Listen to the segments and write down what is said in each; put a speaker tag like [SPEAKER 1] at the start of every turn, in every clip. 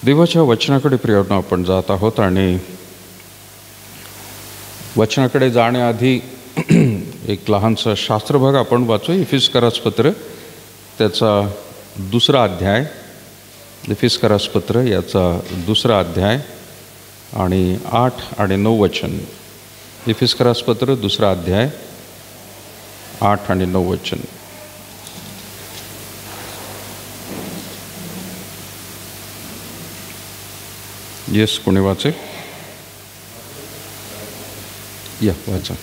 [SPEAKER 1] देवाच्या वचनाकडे प्रियांनो आपण जात आहोत आणि वचनाकडे जाण्याआधी एक लहानसा शास्त्रभाग आपण वाचू. इफिस्करास पत्र त्याचा दुसरा अध्याय, इफिस्करास पत्र याचा दुसरा अध्याय आणि 8 आणि 9 वचन. इफिस्करास पत्र दुसरा अध्याय 8 आणि 9 वचन. येस, कोणी वाचे? या वाचा.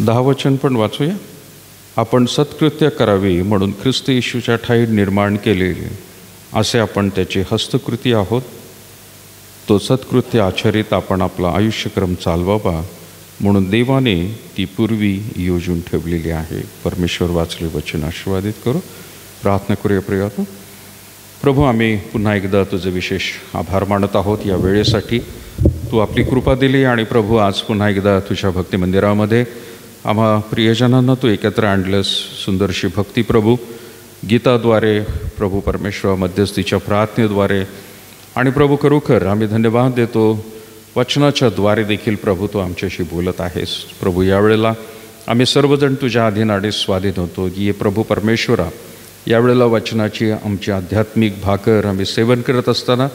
[SPEAKER 1] दहा वचन पण वाचूया. आपण सत्कृत्य करावी म्हणून ख्रिस्त येशूच्या ठाई निर्माण केलेले असे आपण त्याची हस्तकृती आहोत. तो सत्कृत्य आचरित आपण आपला आयुष्यक्रम चालवावा म्हणून देवाने ती पूर्वी योजून ठेवलेली आहे. परमेश्वर वाचले वचन आशीर्वादित करू. प्रार्थना करूया. प्रियातो प्रभू, आम्ही पुन्हा एकदा तुझे विशेष आभार मानत आहोत या वेळेसाठी. तू आपली कृपा दिली आणि प्रभू आज पुन्हा एकदा तुझ्या भक्ती मंदिरामध्ये आम्हा प्रियजनांना तू एकत्र आणलंस. सुंदरशी भक्ती प्रभू गीताद्वारे, प्रभू परमेश्वर मध्यस्थीच्या प्रार्थनेद्वारे आणि प्रभू खरोखर आम्ही धन्यवाद देतो वचनाच्या द्वारे देखील प्रभू तू आमच्याशी बोलत आहेस. प्रभू यावेळेला आम्ही सर्वजण तुझ्या अधीन आणि स्वाधीन होतो की प्रभू परमेश्वरा यावेळेला वचनाची आमची आध्यात्मिक भाकर आम्ही सेवन करत असताना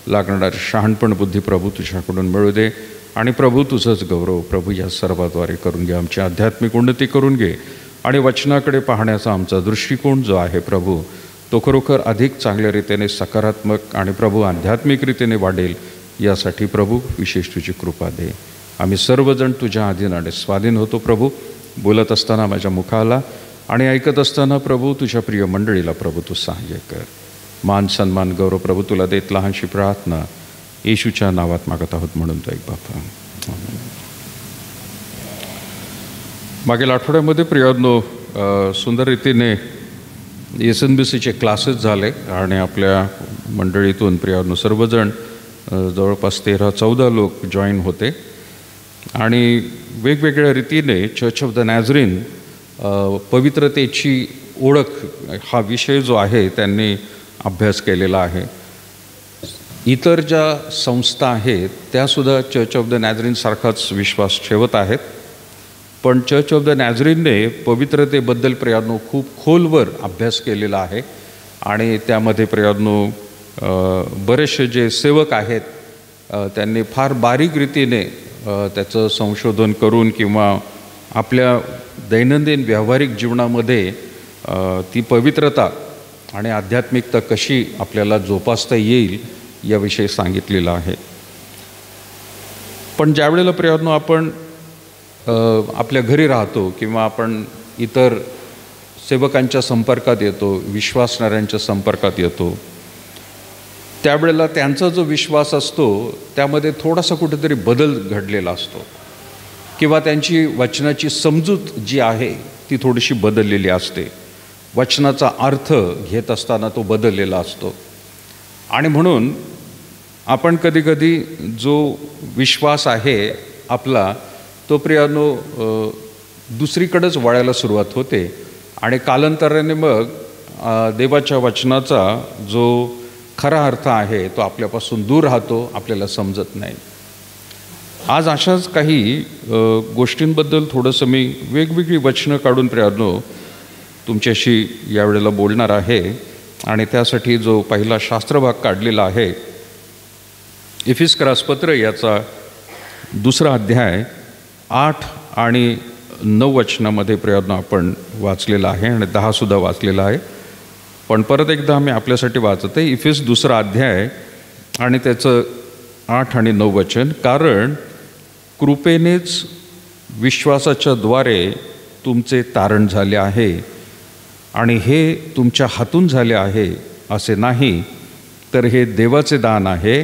[SPEAKER 1] लागणारी शहाणपण बुद्धी प्रभू तुझ्याकडून मिळू दे आणि प्रभू तुझंच गौरव प्रभू या सर्वाद्वारे करून घे. आमची आध्यात्मिक उन्नती करून घे आणि वचनाकडे पाहण्याचा आमचा दृष्टिकोन जो आहे प्रभू तो खरोखर अधिक चांगल्या रीतीने सकारात्मक आणि प्रभू आध्यात्मिक रीतीने वाढेल यासाठी प्रभू विशेष तुझी कृपा दे. आम्ही सर्वजण तुझ्या अधीन आणि स्वाधीन होतो प्रभू. बोलत असताना माझ्या मुखाला आणि ऐकत असताना प्रभू तुझ्या प्रिय मंडळीला प्रभू तू सहाय्य कर. मान सन्मान गौरव प्रभू तुला देत लहानशी प्रार्थना येशूच्या नावात मागत आहोत म्हणून तो एक बापा. मागील आठवड्यामध्ये प्रियांनो सुंदर रीतीने SNBCचे क्लासेस झाले आणि आपल्या मंडळीतून प्रियांनो सर्वजण जवळपास 13-14 लोक जॉईन होते आणि वेगवेगळ्या रीतीने चर्च ऑफ द नॅझरीन पवित्रतेची ओळख हा विषय जो आहे त्यांनी अभ्यास केलेला आहे. इतर ज्या संस्था आहेत त्यासुद्धा चर्च ऑफ द नॅझरीनसारखाच विश्वास ठेवत आहेत, पण चर्च ऑफ द नॅझरीनने पवित्रतेबद्दल प्रियांनो खूप खोलवर अभ्यास केलेला आहे आणि त्यामध्ये प्रियांनो बरेचसे जे सेवक आहेत त्यांनी फार बारीक रीतीने त्याचं संशोधन करून किंवा आपल्या दैनंदिन व्यावहारिक जीवनामध्ये ती पवित्रता आणि आध्यात्मिकता कशी आपल्याला जोपासता येईल याविषयी सांगितलेलं आहे. पण ज्यावेळेला प्रियांनो आपण आपल्या घरी राहतो किंवा आपण इतर सेवकांच्या संपर्कात येतो, विश्वासणाऱ्यांच्या संपर्कात येतो, त्यावेळेला त्यांचा जो विश्वास असतो त्यामध्ये थोडासा कुठेतरी बदल घडलेला असतो किंवा त्यांची वचनाची समजूत जी आहे ती थोडीशी बदललेली असते. वचनाचा अर्थ घेत असताना तो बदललेला असतो आणि म्हणून आपण कधीकधी जो विश्वास आहे आपला तो प्रियांनो दुसरीकडेच वळायला सुरुवात होते आणि कालांतराने मग देवाच्या वचनाचा जो खरा अर्थ आहे तो आपल्यापासून दूर राहतो, आपल्याला समजत नाही. आज अशाच काही गोष्टींबद्दल थोडंसं मी वेगवेगळी वचनं काढून प्रियांनो तुमच्याशी यावेळेला बोलणार आहे आणि त्यासाठी जो पहिला शास्त्रभाग काढलेला आहे इफिस्करास पत्र याचा दुसरा अध्याय 8 आणि 9 वचनामध्ये प्रियांनो आपण वाचलेला आहे आणि 10 सुद्धा वाचलेला आहे. पण परत एकदा आम्ही आपल्यासाठी वाचत आहे इफिस दुसरा अध्याय आणि त्याचं 8 आणि 9 वचन. कारण कृपेनेच विश्वासाच्या द्वारे तुमचे तारण झाले आहे आणि हे तुमच्या हातून झाले आहे असे नाही, तर हे देवाचे दान आहे.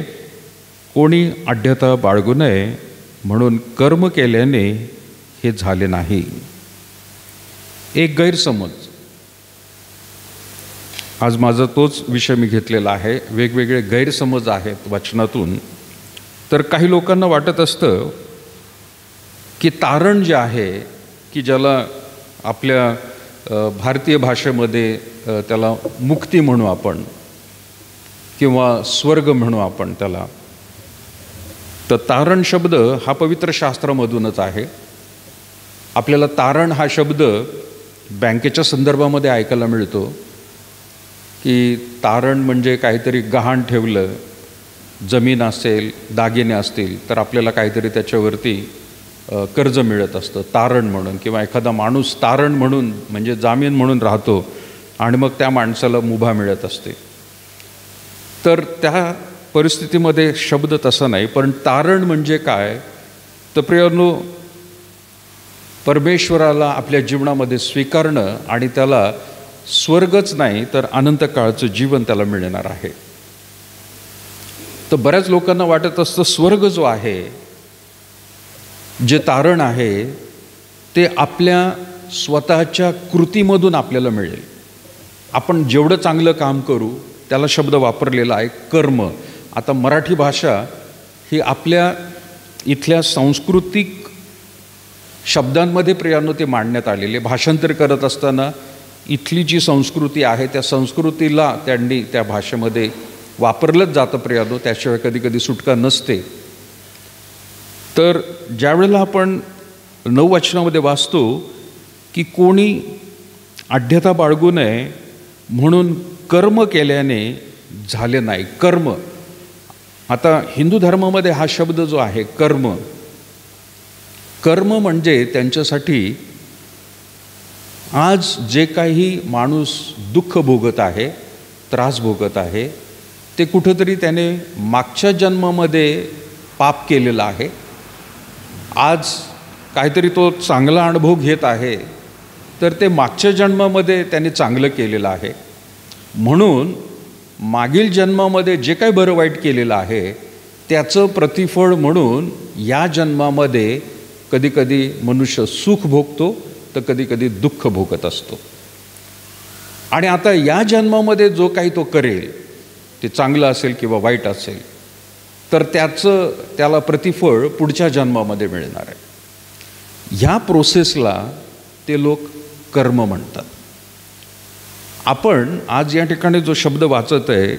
[SPEAKER 1] कोणी आढ्यता बाळगू नये म्हणून कर्म केल्याने हे झाले नाही. एक गैरसमज, आज माझा तोच विषय मी घेतलेला आहे. वेगवेगळे गैरसमज आहेत वचनातून. तर काही लोकांना वाटत असतं की तारण जे आहे, की ज्याला आपल्या भारतीय भाषेमध्ये त्याला मुक्ती म्हणू आपण, किंवा स्वर्ग म्हणू आपण त्याला, तर तारण शब्द हा पवित्र शास्त्रामधूनच आहे. आपल्याला तारण हा शब्द बँकेच्या संदर्भामध्ये ऐकायला मिळतो, की तारण म्हणजे काहीतरी गहाण ठेवलं, जमीन असेल, दागिने असतील, तर आपल्याला काहीतरी त्याच्यावरती कर्ज मिळत असतं तारण म्हणून, किंवा एखादा माणूस तारण म्हणून म्हणजे जामीन म्हणून राहतो आणि मग त्या माणसाला मुभा मिळत असते. तर त्या परिस्थितीमध्ये शब्द तसा नाही. पण तारण म्हणजे काय, तर प्रियांनो, परमेश्वराला आपल्या जीवनामध्ये स्वीकारणं आणि त्याला स्वर्गच नाही तर अनंत काळचं जीवन त्याला मिळणार आहे. तर बऱ्याच लोकांना वाटत असतं स्वर्ग जो आहे, जे तारण आहे, ते आपल्या स्वतःच्या कृतीमधून आपल्याला मिळेल. आपण जेवढं चांगलं काम करू, त्याला शब्द वापरलेला आहे कर्म. आता मराठी भाषा ही आपल्या इथल्या सांस्कृतिक शब्दांमध्ये प्रियांनो ते मांडण्यात आलेले. भाषांतर करत असताना इथली जी संस्कृती आहे त्या संस्कृतीला त्यांनी त्या भाषेमध्ये वापरलंच जातं प्रियांनो, त्याशिवाय कधी कधी सुटका नसते. तर ज्यावेळेला आपण 9 वचनामध्ये वाचतो की कोणी आढ्यता बाळगू नये म्हणून कर्म केल्याने झाले नाही. कर्म, आता हिंदू धर्मामध्ये हा शब्द जो आहे कर्म, कर्म म्हणजे त्यांच्यासाठी आज जे काही माणूस दुःख भोगत आहे, त्रास भोगत आहे, ते कुठंतरी त्याने मागच्या जन्मामध्ये पाप केलेलं आहे. आज काहीतरी तो चांगला अनुभव घेत आहे, तर ते मागच्या जन्मामध्ये त्याने चांगलं केलेलं आहे. म्हणून मागील जन्मामध्ये जे काही बरं वाईट केलेलं आहे त्याचं प्रतिफळ म्हणून या जन्मामध्ये कधीकधी मनुष्य सुख भोगतो, तर कधीकधी दुःख भोगत असतो. आणि आता या जन्मामध्ये जो काही तो करेल, ते चांगलं असेल किंवा वाईट असेल, तर त्याला प्रतिफळ पुढच्या जन्मामध्ये मिळणार आहे. ह्या प्रोसेसला ते लोक कर्म म्हणतात. आपण आज या ठिकाणी जो शब्द वाचत आहे,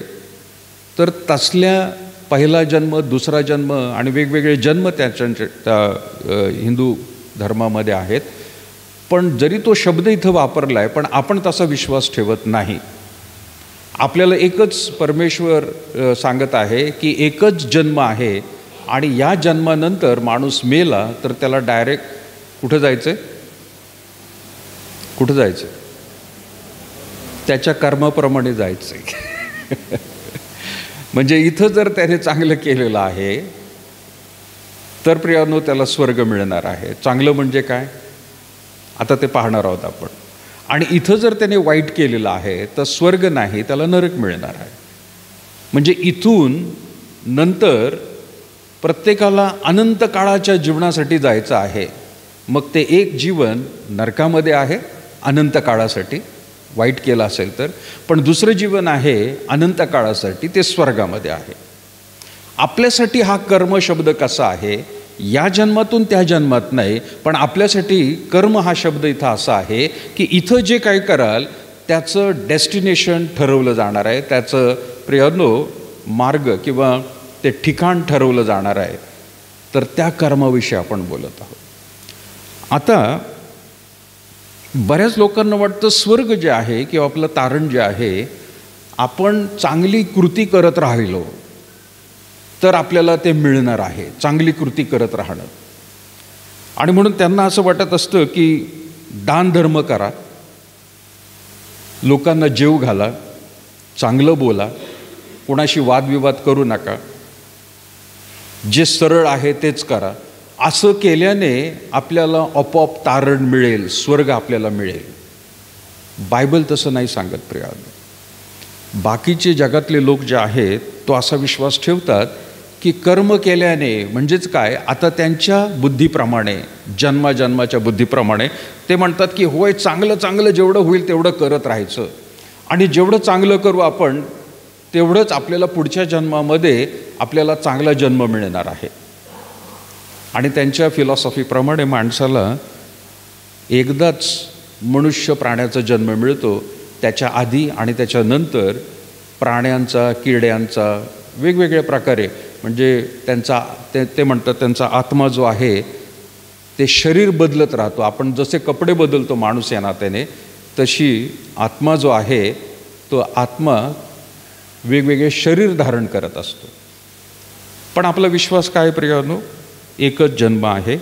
[SPEAKER 1] तर तसल्या पहिला जन्म, दुसरा जन्म आणि वेगवेगळे जन्म त्या हिंदू धर्मामध्ये आहेत. पण जरी तो शब्द इथं वापरला आहे, पण आपण तसा विश्वास ठेवत नाही. आपल्याला एकच परमेश्वर सांगत आहे की एकच जन्म आहे आणि या जन्मानंतर माणूस मेला तर त्याला डायरेक्ट कुठं जायचं, कुठं जायचं, त्याच्या कर्माप्रमाणे जायचं. म्हणजे इथं जर त्याने चांगलं केलेलं आहे तर प्रियांनो त्याला स्वर्ग मिळणार आहे. चांगलं म्हणजे काय, आता ते पाहणार आहोत आपण. आणि इथं जर त्याने वाईट केलेलं आहे तर स्वर्ग नाही, त्याला नरक मिळणार आहे. म्हणजे इथून नंतर प्रत्येकाला अनंत काळाच्या जीवनासाठी जायचं आहे. मग ते एक जीवन नरकामध्ये आहे अनंत काळासाठी, वाईट केलं असेल तर, पण दुसरं जीवन आहे अनंत काळासाठी, ते स्वर्गामध्ये आहे. आपल्यासाठी हा कर्म शब्द कसा आहे, या जन्मातून त्या जन्मात नाही, पण आपल्यासाठी कर्म हा शब्द इथं असा आहे की इथं जे काही कराल त्याचं डेस्टिनेशन ठरवलं जाणार आहे, त्याचं प्रियांनो मार्ग किंवा ते ठिकाण ठरवलं जाणार आहे. तर त्या कर्माविषयी आपण बोलत आहोत. आता बऱ्याच लोकांना वाटतं स्वर्ग जे आहे किंवा आपलं तारण जे आहे, आपण चांगली कृती करत राहिलो तर आपल्याला ते मिळणार आहे, चांगली कृती करत राहणं. आणि म्हणून त्यांना असं वाटत असतं की दानधर्म करा, लोकांना जेव घाला, चांगलं बोला, कोणाशी वादविवाद करू नका, जे सरळ आहे तेच करा. असं केल्याने आपल्याला आपोआप तारण मिळेल, स्वर्ग आपल्याला मिळेल. बायबल तसं नाही सांगत प्रियांनो. बाकीचे जगातले लोक जे आहेत तो असा विश्वास ठेवतात की कर्म केल्याने म्हणजेच काय, आता त्यांच्या बुद्धीप्रमाणे, जन्माच्या बुद्धीप्रमाणे ते म्हणतात की होय, चांगलं चांगलं जेवढं होईल तेवढं करत राहायचं, आणि जेवढं चांगलं करू आपण तेवढंच आपल्याला पुढच्या जन्मामध्ये आपल्याला चांगला जन्म मिळणार आहे. आणि त्यांच्या फिलॉसॉफीप्रमाणे माणसाला एकदाच मनुष्य प्राण्याचा जन्म मिळतो, त्याच्या आधी आणि त्याच्यानंतर प्राण्यांचा, किड्यांचा वेगवेगळ्या प्रकारे, म्हणजे त्यांचा ते म्हणतात त्यांचा आत्मा जो आहे ते शरीर बदलत राहतो. आपण जसे कपडे बदलतो माणूस या नात्याने, तशी आत्मा जो आहे तो आत्मा वेगवेगळे शरीर धारण करत असतो. पण आपला विश्वास काय प्रियानो, एकच जन्म आहे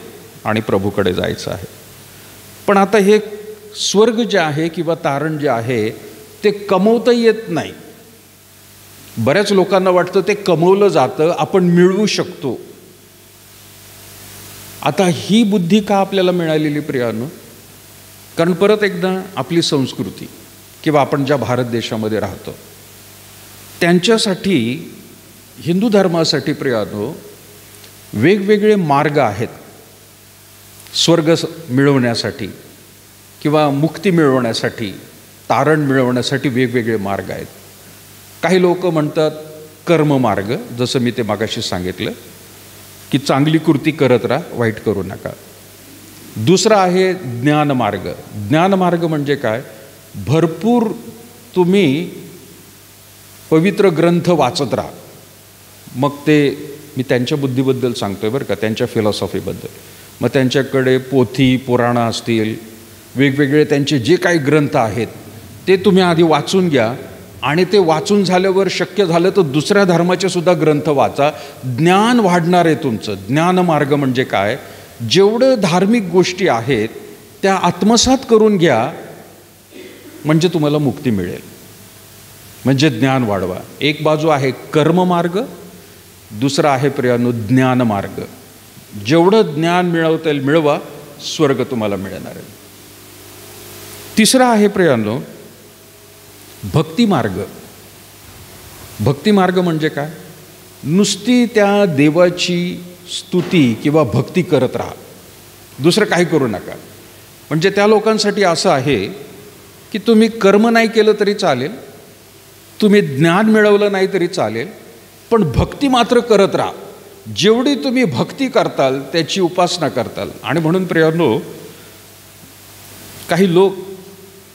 [SPEAKER 1] आणि प्रभूकडे जायचं आहे. पण आता हे स्वर्ग जे आहे किंवा तारण जे आहे ते कमवता येत नाही. बऱ्याच लोकांना वाटतं ते कमवलं जातं, आपण मिळवू शकतो. आता ही बुद्धी का आपल्याला मिळालेली प्रियानो? कारण परत एकदा आपली संस्कृती किंवा आपण ज्या भारत देशामध्ये राहतो त्यांच्यासाठी, हिंदू धर्मासाठी प्रियानो वेगवेगळे मार्ग आहेत स्वर्ग मिळवण्यासाठी किंवा मुक्ती मिळवण्यासाठी, तारण मिळवण्यासाठी वेगवेगळे मार्ग आहेत. काही लोक म्हणतात कर्ममार्ग, जसं मी ते मागाशी सांगितलं की चांगली कृती करत राहा, वाईट करू नका. दुसरा आहे ज्ञानमार्ग. ज्ञानमार्ग म्हणजे काय, भरपूर तुम्ही पवित्र ग्रंथ वाचत राहा. मग ते मी त्यांच्या बुद्धीबद्दल सांगतोय बरं का, त्यांच्या फिलॉसॉफीबद्दल. मग त्यांच्याकडे पोथी पुराणं असतील, वेगवेगळे त्यांचे जे काही ग्रंथ आहेत ते तुम्ही आधी वाचून घ्या, आणि ते वाचून झाल्यावर शक्य झालं तर दुसऱ्या धर्माचे सुद्धा ग्रंथ वाचा. ज्ञान वाढणार आहे तुमचं. ज्ञानमार्ग म्हणजे काय, जेवढं धार्मिक गोष्टी आहेत त्या आत्मसात करून घ्या, म्हणजे तुम्हाला मुक्ती मिळेल. म्हणजे ज्ञान वाढवा. एक बाजू आहे कर्ममार्ग, दुसरा आहे प्रियानो ज्ञानमार्ग. जेवढं ज्ञान मिळवता येईल मिळवा, स्वर्ग तुम्हाला मिळणार आहे. तिसरा आहे प्रियानो भक्तिमार्ग. भक्तिमार्ग म्हणजे काय, नुसती त्या देवाची स्तुती किंवा भक्ती करत राहा, दुसरं काही करू नका. म्हणजे त्या लोकांसाठी असं आहे की तुम्ही कर्म नाही केलं तरी चालेल, तुम्ही ज्ञान मिळवलं नाही तरी चालेल, पण भक्ती मात्र करत राहा. जेवढी तुम्ही भक्ती करताल त्याची उपासना करताल. आणि म्हणून प्रियानो काही लोक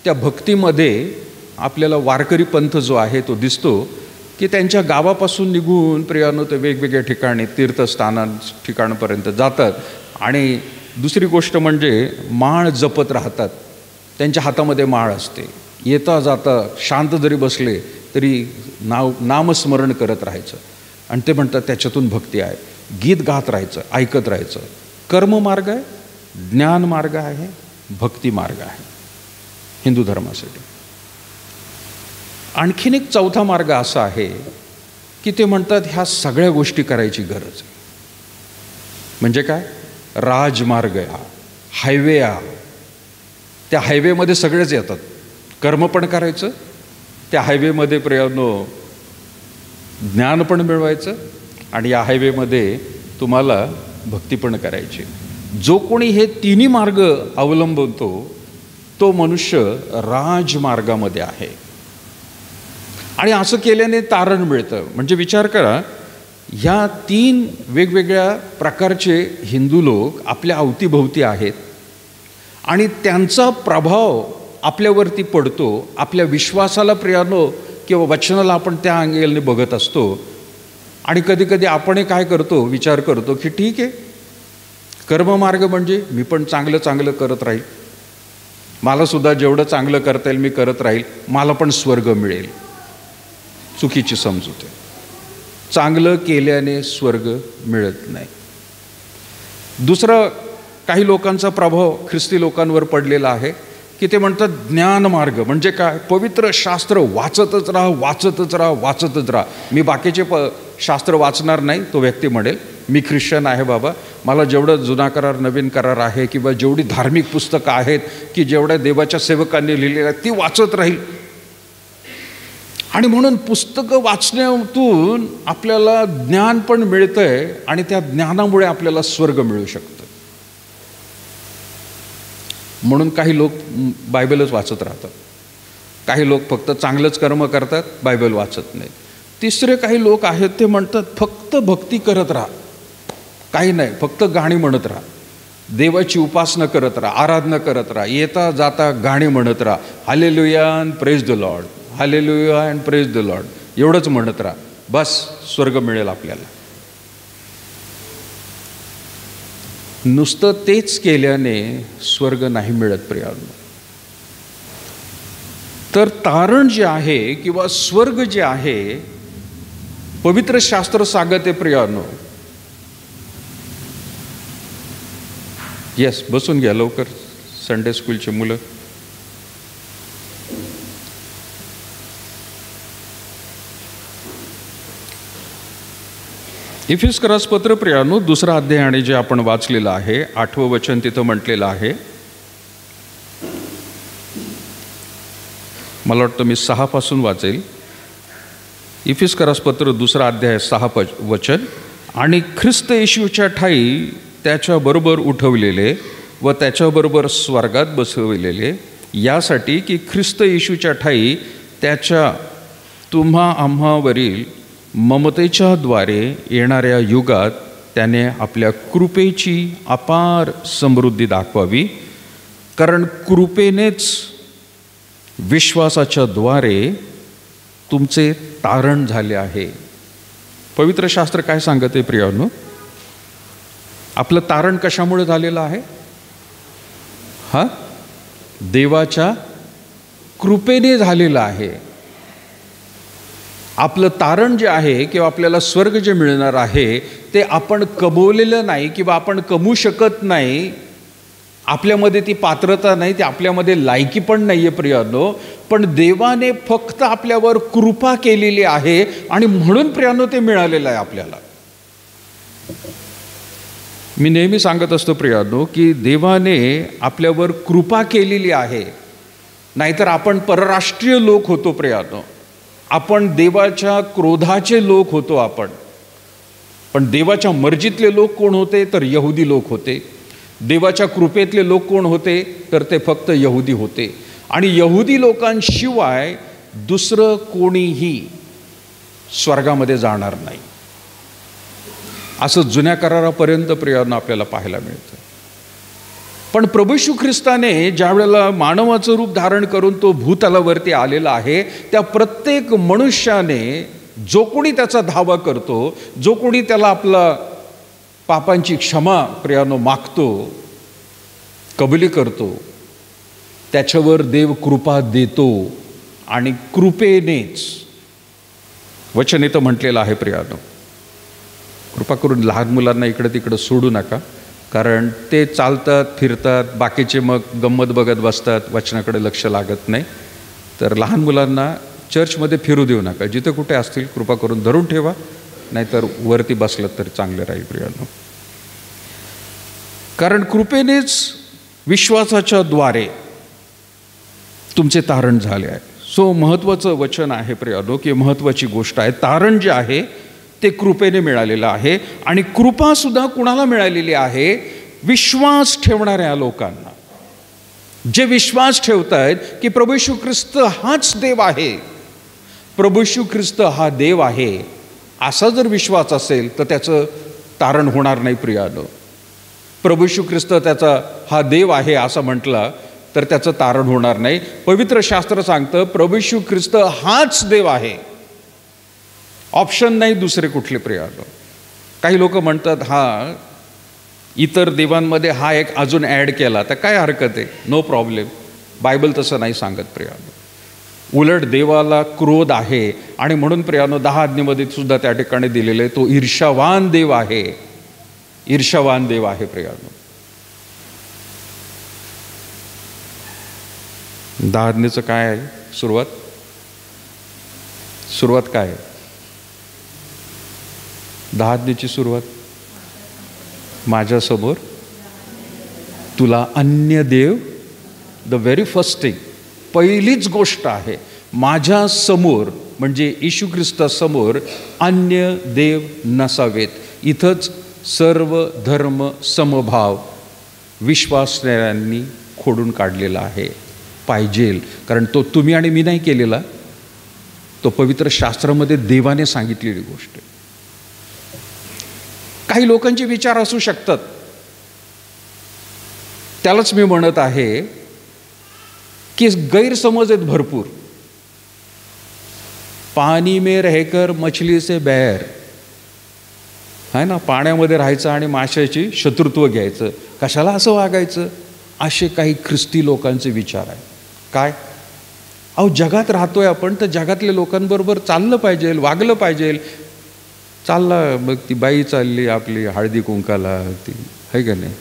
[SPEAKER 1] त्या भक्तीमध्ये, आपल्याला वारकरी पंथ जो आहे तो दिसतो की त्यांच्या गावापासून निघून प्रियानो ते वेगवेगळ्या ठिकाणी तीर्थस्थाना ठिकाणपर्यंत जातात. आणि दुसरी गोष्ट म्हणजे माळ जपत राहतात. त्यांच्या हातामध्ये माळ असते, येता जाता शांत जरी बसले तरी नामस्मरण करत राहायचं. आणि ते म्हणतात त्याच्यातून भक्ती आहे. गीत गात राहायचं, ऐकत राहायचं. कर्ममार्ग आहे, ज्ञानमार्ग आहे, भक्तिमार्ग आहे हिंदू धर्मासाठी. आणखीन एक चौथा मार्ग असा आहे की ते म्हणतात ह्या सगळ्या गोष्टी करायची गरज आहे. म्हणजे काय, राजमार्ग आहे, हायवे आहे. त्या हायवेमध्ये सगळेच येतात. कर्म पण करायचं, त्या हायवेमध्ये प्रियानो ज्ञान पण मिळवायचं, आणि या हायवेमध्ये तुम्हाला भक्ती पण करायची. जो कोणी हे तिन्ही मार्ग अवलंबतो तो मनुष्य राजमार्गामध्ये आहे. आणि असं केल्याने तारण मिळतं. म्हणजे विचार करा, ह्या तीन वेगवेगळ्या प्रकारचे हिंदू लोक आपल्या अवतीभोवती आहेत आणि त्यांचा प्रभाव आपल्यावरती पडतो. आपल्या विश्वासाला प्रियानो किंवा वचनाला आपण त्या अँगलने बघत असतो. आणि कधी कधी आपण काय करतो, विचार करतो की ठीक आहे, कर्ममार्ग म्हणजे मी पण चांगलं चांगलं करत राहील, मला सुद्धा जेवढं चांगलं करता येईल मी करत राहील, मला पण स्वर्ग मिळेल. चुकीची समजूत आहे. चांगलं केल्याने स्वर्ग मिळत नाही. दुसरं, काही लोकांचा प्रभाव ख्रिस्ती लोकांवर पडलेला आहे की ते म्हणतात ज्ञानमार्ग म्हणजे काय, पवित्र शास्त्र वाचतच राहा, वाचतच राहा, वाचतच राहा. मी बाकीचे शास्त्र वाचणार नाही, तो व्यक्ती म्हणेल मी ख्रिश्चन आहे बाबा, मला जेवढं जुना करार नवीन करार आहे किंवा जेवढी धार्मिक पुस्तकं आहेत की जेवढ्या देवाच्या सेवकांनी लिहिलेल्या ती वाचत राहील. आणि म्हणून पुस्तकं वाचण्यातून आपल्याला ज्ञान पण मिळतंय आणि त्या ज्ञानामुळे आपल्याला स्वर्ग मिळू शकतं. म्हणून काही लोक बायबलच वाचत राहतात, काही लोक फक्त चांगलंच कर्म करतात, बायबल वाचत नाहीत. तिसरे काही लोक आहेत ते म्हणतात फक्त भक्ती करत राहा, काही नाही, फक्त गाणी म्हणत राहा, देवाची उपासना करत राहा, आराधना करत राहा, येता जाता गाणी म्हणत राहा, hallelujah and praise the Lord, hallelujah and praise the Lord, एवढंच म्हणत राहा, बस स्वर्ग मिळेल आपल्याला. नुसतं तेच केल्याने स्वर्ग नाही मिळत प्रियांनो. तर तारण जे आहे किंवा स्वर्ग जे आहे, पवित्र शास्त्र सांगते प्रियांनो. येस, बसून घ्या लवकर संडे स्कूलचे मुलं. इफिस्करास पत्र प्रियांनो 2 अध्याय आणि जे आपण वाचलेलं आहे 8वं वचन तिथं म्हटलेलं आहे. मला वाटतं मी 6 पासून वाचेल. इफिस्करास पत्र 2 अध्याय 6 वचन. आणि ख्रिस्त येशूच्या ठाई त्याच्याबरोबर उठवलेले व त्याच्याबरोबर स्वर्गात बसविलेले, यासाठी की ख्रिस्त येशूच्या ठाई त्याच्या तुम्हा आम्हावरील ममतेच्या द्वारे येणाऱ्या युगात त्याने आपल्या कृपेची अपार समृद्धी दाखवावी. कारण कृपेनेच विश्वासाच्या द्वारे तुमचे तारण झाले आहे. पवित्र शास्त्र काय सांगते प्रियांनो? आपलं तारण कशामुळे झालेलं आहे? देवाच्या कृपेने झालेलं आहे. आपलं तारण जे आहे किंवा आपल्याला स्वर्ग जे मिळणार आहे ते आपण कमवलेलं नाही किंवा आपण कमवू शकत नाही. आपल्यामध्ये ती पात्रता नाही, ती आपल्यामध्ये लायकी पण नाही आहे प्रियांनो. पण देवाने फक्त आपल्यावर कृपा केलेली आहे आणि म्हणून प्रियांनो ते मिळालेलं आहे आपल्याला. मी नेहमी सांगत असतो प्रियांनो की देवाने आपल्यावर कृपा केलेली आहे, नाहीतर आपण परराष्ट्रीय लोक होतो प्रियांनो. आपण देवाच्या क्रोधाचे लोक होतो आपण. पण देवाच्या मर्जीतले लोक कोण होते? तर यहुदी लोक होते. देवाच्या कृपेतले लोक कोण होते? तर ते फक्त यहुदी होते. आणि यहुदी लोकांशिवाय दुसरं कोणीही स्वर्गामध्ये जाणार नाही, असं जुन्या करारापर्यंत प्रियांनो आपल्याला पाहायला मिळतं. पण प्रभू येशू ख्रिस्ताने ज्या वेळेला मानवाचं रूप धारण करून तो भूतलावरती आलेला आहे, त्या प्रत्येक मनुष्याने जो कोणी त्याचा धावा करतो, जो कोणी त्याला आपला पापांची क्षमा प्रियांनो मागतो, कबुली करतो, त्याच्यावर देव कृपा देतो. आणि कृपेनेच वचन इथं म्हटलेलं आहे प्रियांनो. कृपा करून लहान मुलांना इकडं तिकडं सोडू नका, कारण ते चालतात फिरतात, बाकीचे मग गंमत बघत बसतात, वचनाकडे लक्ष लागत नाही. तर लहान मुलांना चर्चमध्ये फिरू देऊ नका. जिथे कुठे असतील कृपा करून धरून ठेवा, नाहीतर वरती बसलं तर चांगलं राहील प्रियांनो. कारण कृपेनेच विश्वासाच्या द्वारे तुमचे तारण झाले आहे. सो महत्त्वाचं वचन आहे प्रियांनो, की महत्त्वाची गोष्ट आहे. तारण जे आहे ते कृपेने मिळालेलं आहे. आणि कृपासुद्धा कुणाला मिळालेली आहे? विश्वास ठेवणाऱ्या लोकांना. जे विश्वास ठेवत आहेत की प्रभू येशू ख्रिस्त हाच देव आहे, प्रभू येशू ख्रिस्त हा देव आहे, असा जर विश्वास असेल तर त्याचं तारण होणार नाही प्रियांनो. प्रभू येशू ख्रिस्त त्याचा हा देव आहे असं म्हटलं तर त्याचं तारण होणार नाही. पवित्र शास्त्र सांगतं प्रभू येशू ख्रिस्त हाच देव आहे, ऑप्शन नाही दुसरे कुठले प्रियांनो. काही लोक म्हणतात इतर देवांमध्ये हा एक अजून ॲड केला तर काय हरकत आहे, नो प्रॉब्लेम. बायबल तसं नाही सांगत प्रियांनो. उलट देवाला क्रोध आहे आणि म्हणून प्रियांनो 10 आज्ञेमध्ये सुद्धा त्या ठिकाणी दिलेलं आहे, तो ईर्ष्यावान देव आहे, ईर्ष्यावान देव आहे प्रियांनो. 10 आज्ञेचं काय आहे सुरुवात काय आहे? 10 आज्ञेची सुरुवात माझ्यासमोर तुला अन्य देव. द व्हेरी फर्स्ट थिंग, पहिलीच गोष्ट आहे, माझ्यासमोर म्हणजे येशू ख्रिस्तासमोर अन्य देव नसावेत. इथंच सर्व धर्म समभाव विश्वासणाऱ्यांनी खोडून काढलेला आहे. पाहिजेल, कारण तो तुम्ही आणि मी नाही केलेला, तो पवित्र शास्त्रामध्ये देवाने सांगितलेली गोष्ट. काही लोकांचे विचार असू शकतात, त्यालाच मी म्हणत आहे की गैरसमज आहेत भरपूर. पाणी में रहकर मछली से बैर आहे ना, पाण्यामध्ये राहायचं आणि माशाची शत्रुत्व घ्यायचं, कशाला असं वागायचं, असे काही ख्रिस्ती लोकांचे विचार आहे. काय अहो, जगात राहतोय आपण, तर जगातल्या लोकांबरोबर चाललं पाहिजे, वागलं पाहिजे. चालला मग ती बाई चालली आपली हळदी कुंकाला, ती आहे का नाही,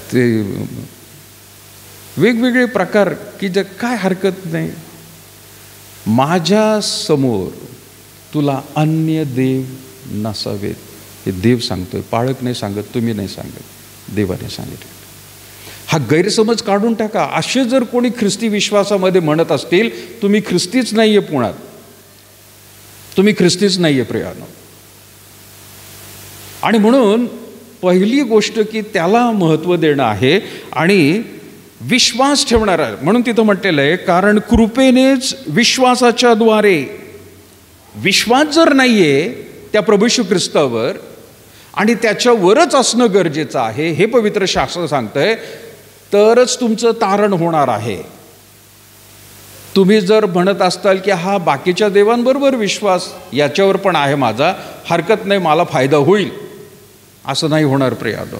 [SPEAKER 1] ते वेगवेगळे प्रकार की जे काय हरकत नाही. माझ्या समोर तुला अन्य देव नसावेत, हे देव सांगतोय, पाळक नाही सांगत, तुम्ही नाही सांगत, देवाने सांगितलं. हा गैरसमज काढून टाका. असे जर कोणी ख्रिस्ती विश्वासामध्ये म्हणत असतील, तुम्ही ख्रिस्तीच नाहीये, पुण्यात तुम्ही ख्रिस्तीच नाहीये प्रियानो. आणि म्हणून पहिली गोष्ट की त्याला महत्त्व देणं आहे आणि विश्वास ठेवणार आहे. म्हणून तिथं म्हटलेलं आहे, कारण कृपेनेच विश्वासाच्या द्वारे. विश्वास जर नाहीये त्या प्रभू येशू ख्रिस्तावर आणि त्याच्यावरच असणं गरजेचं आहे, हे पवित्र शास्त्र सांगतंय, तरच तुमचं तारण होणार आहे. तुम्ही जर म्हणत असताल की हा बाकीच्या देवांबरोबर विश्वास याच्यावर पण आहे माझा, हरकत नाही, मला फायदा होईल, असं नाही होणार प्रियानो.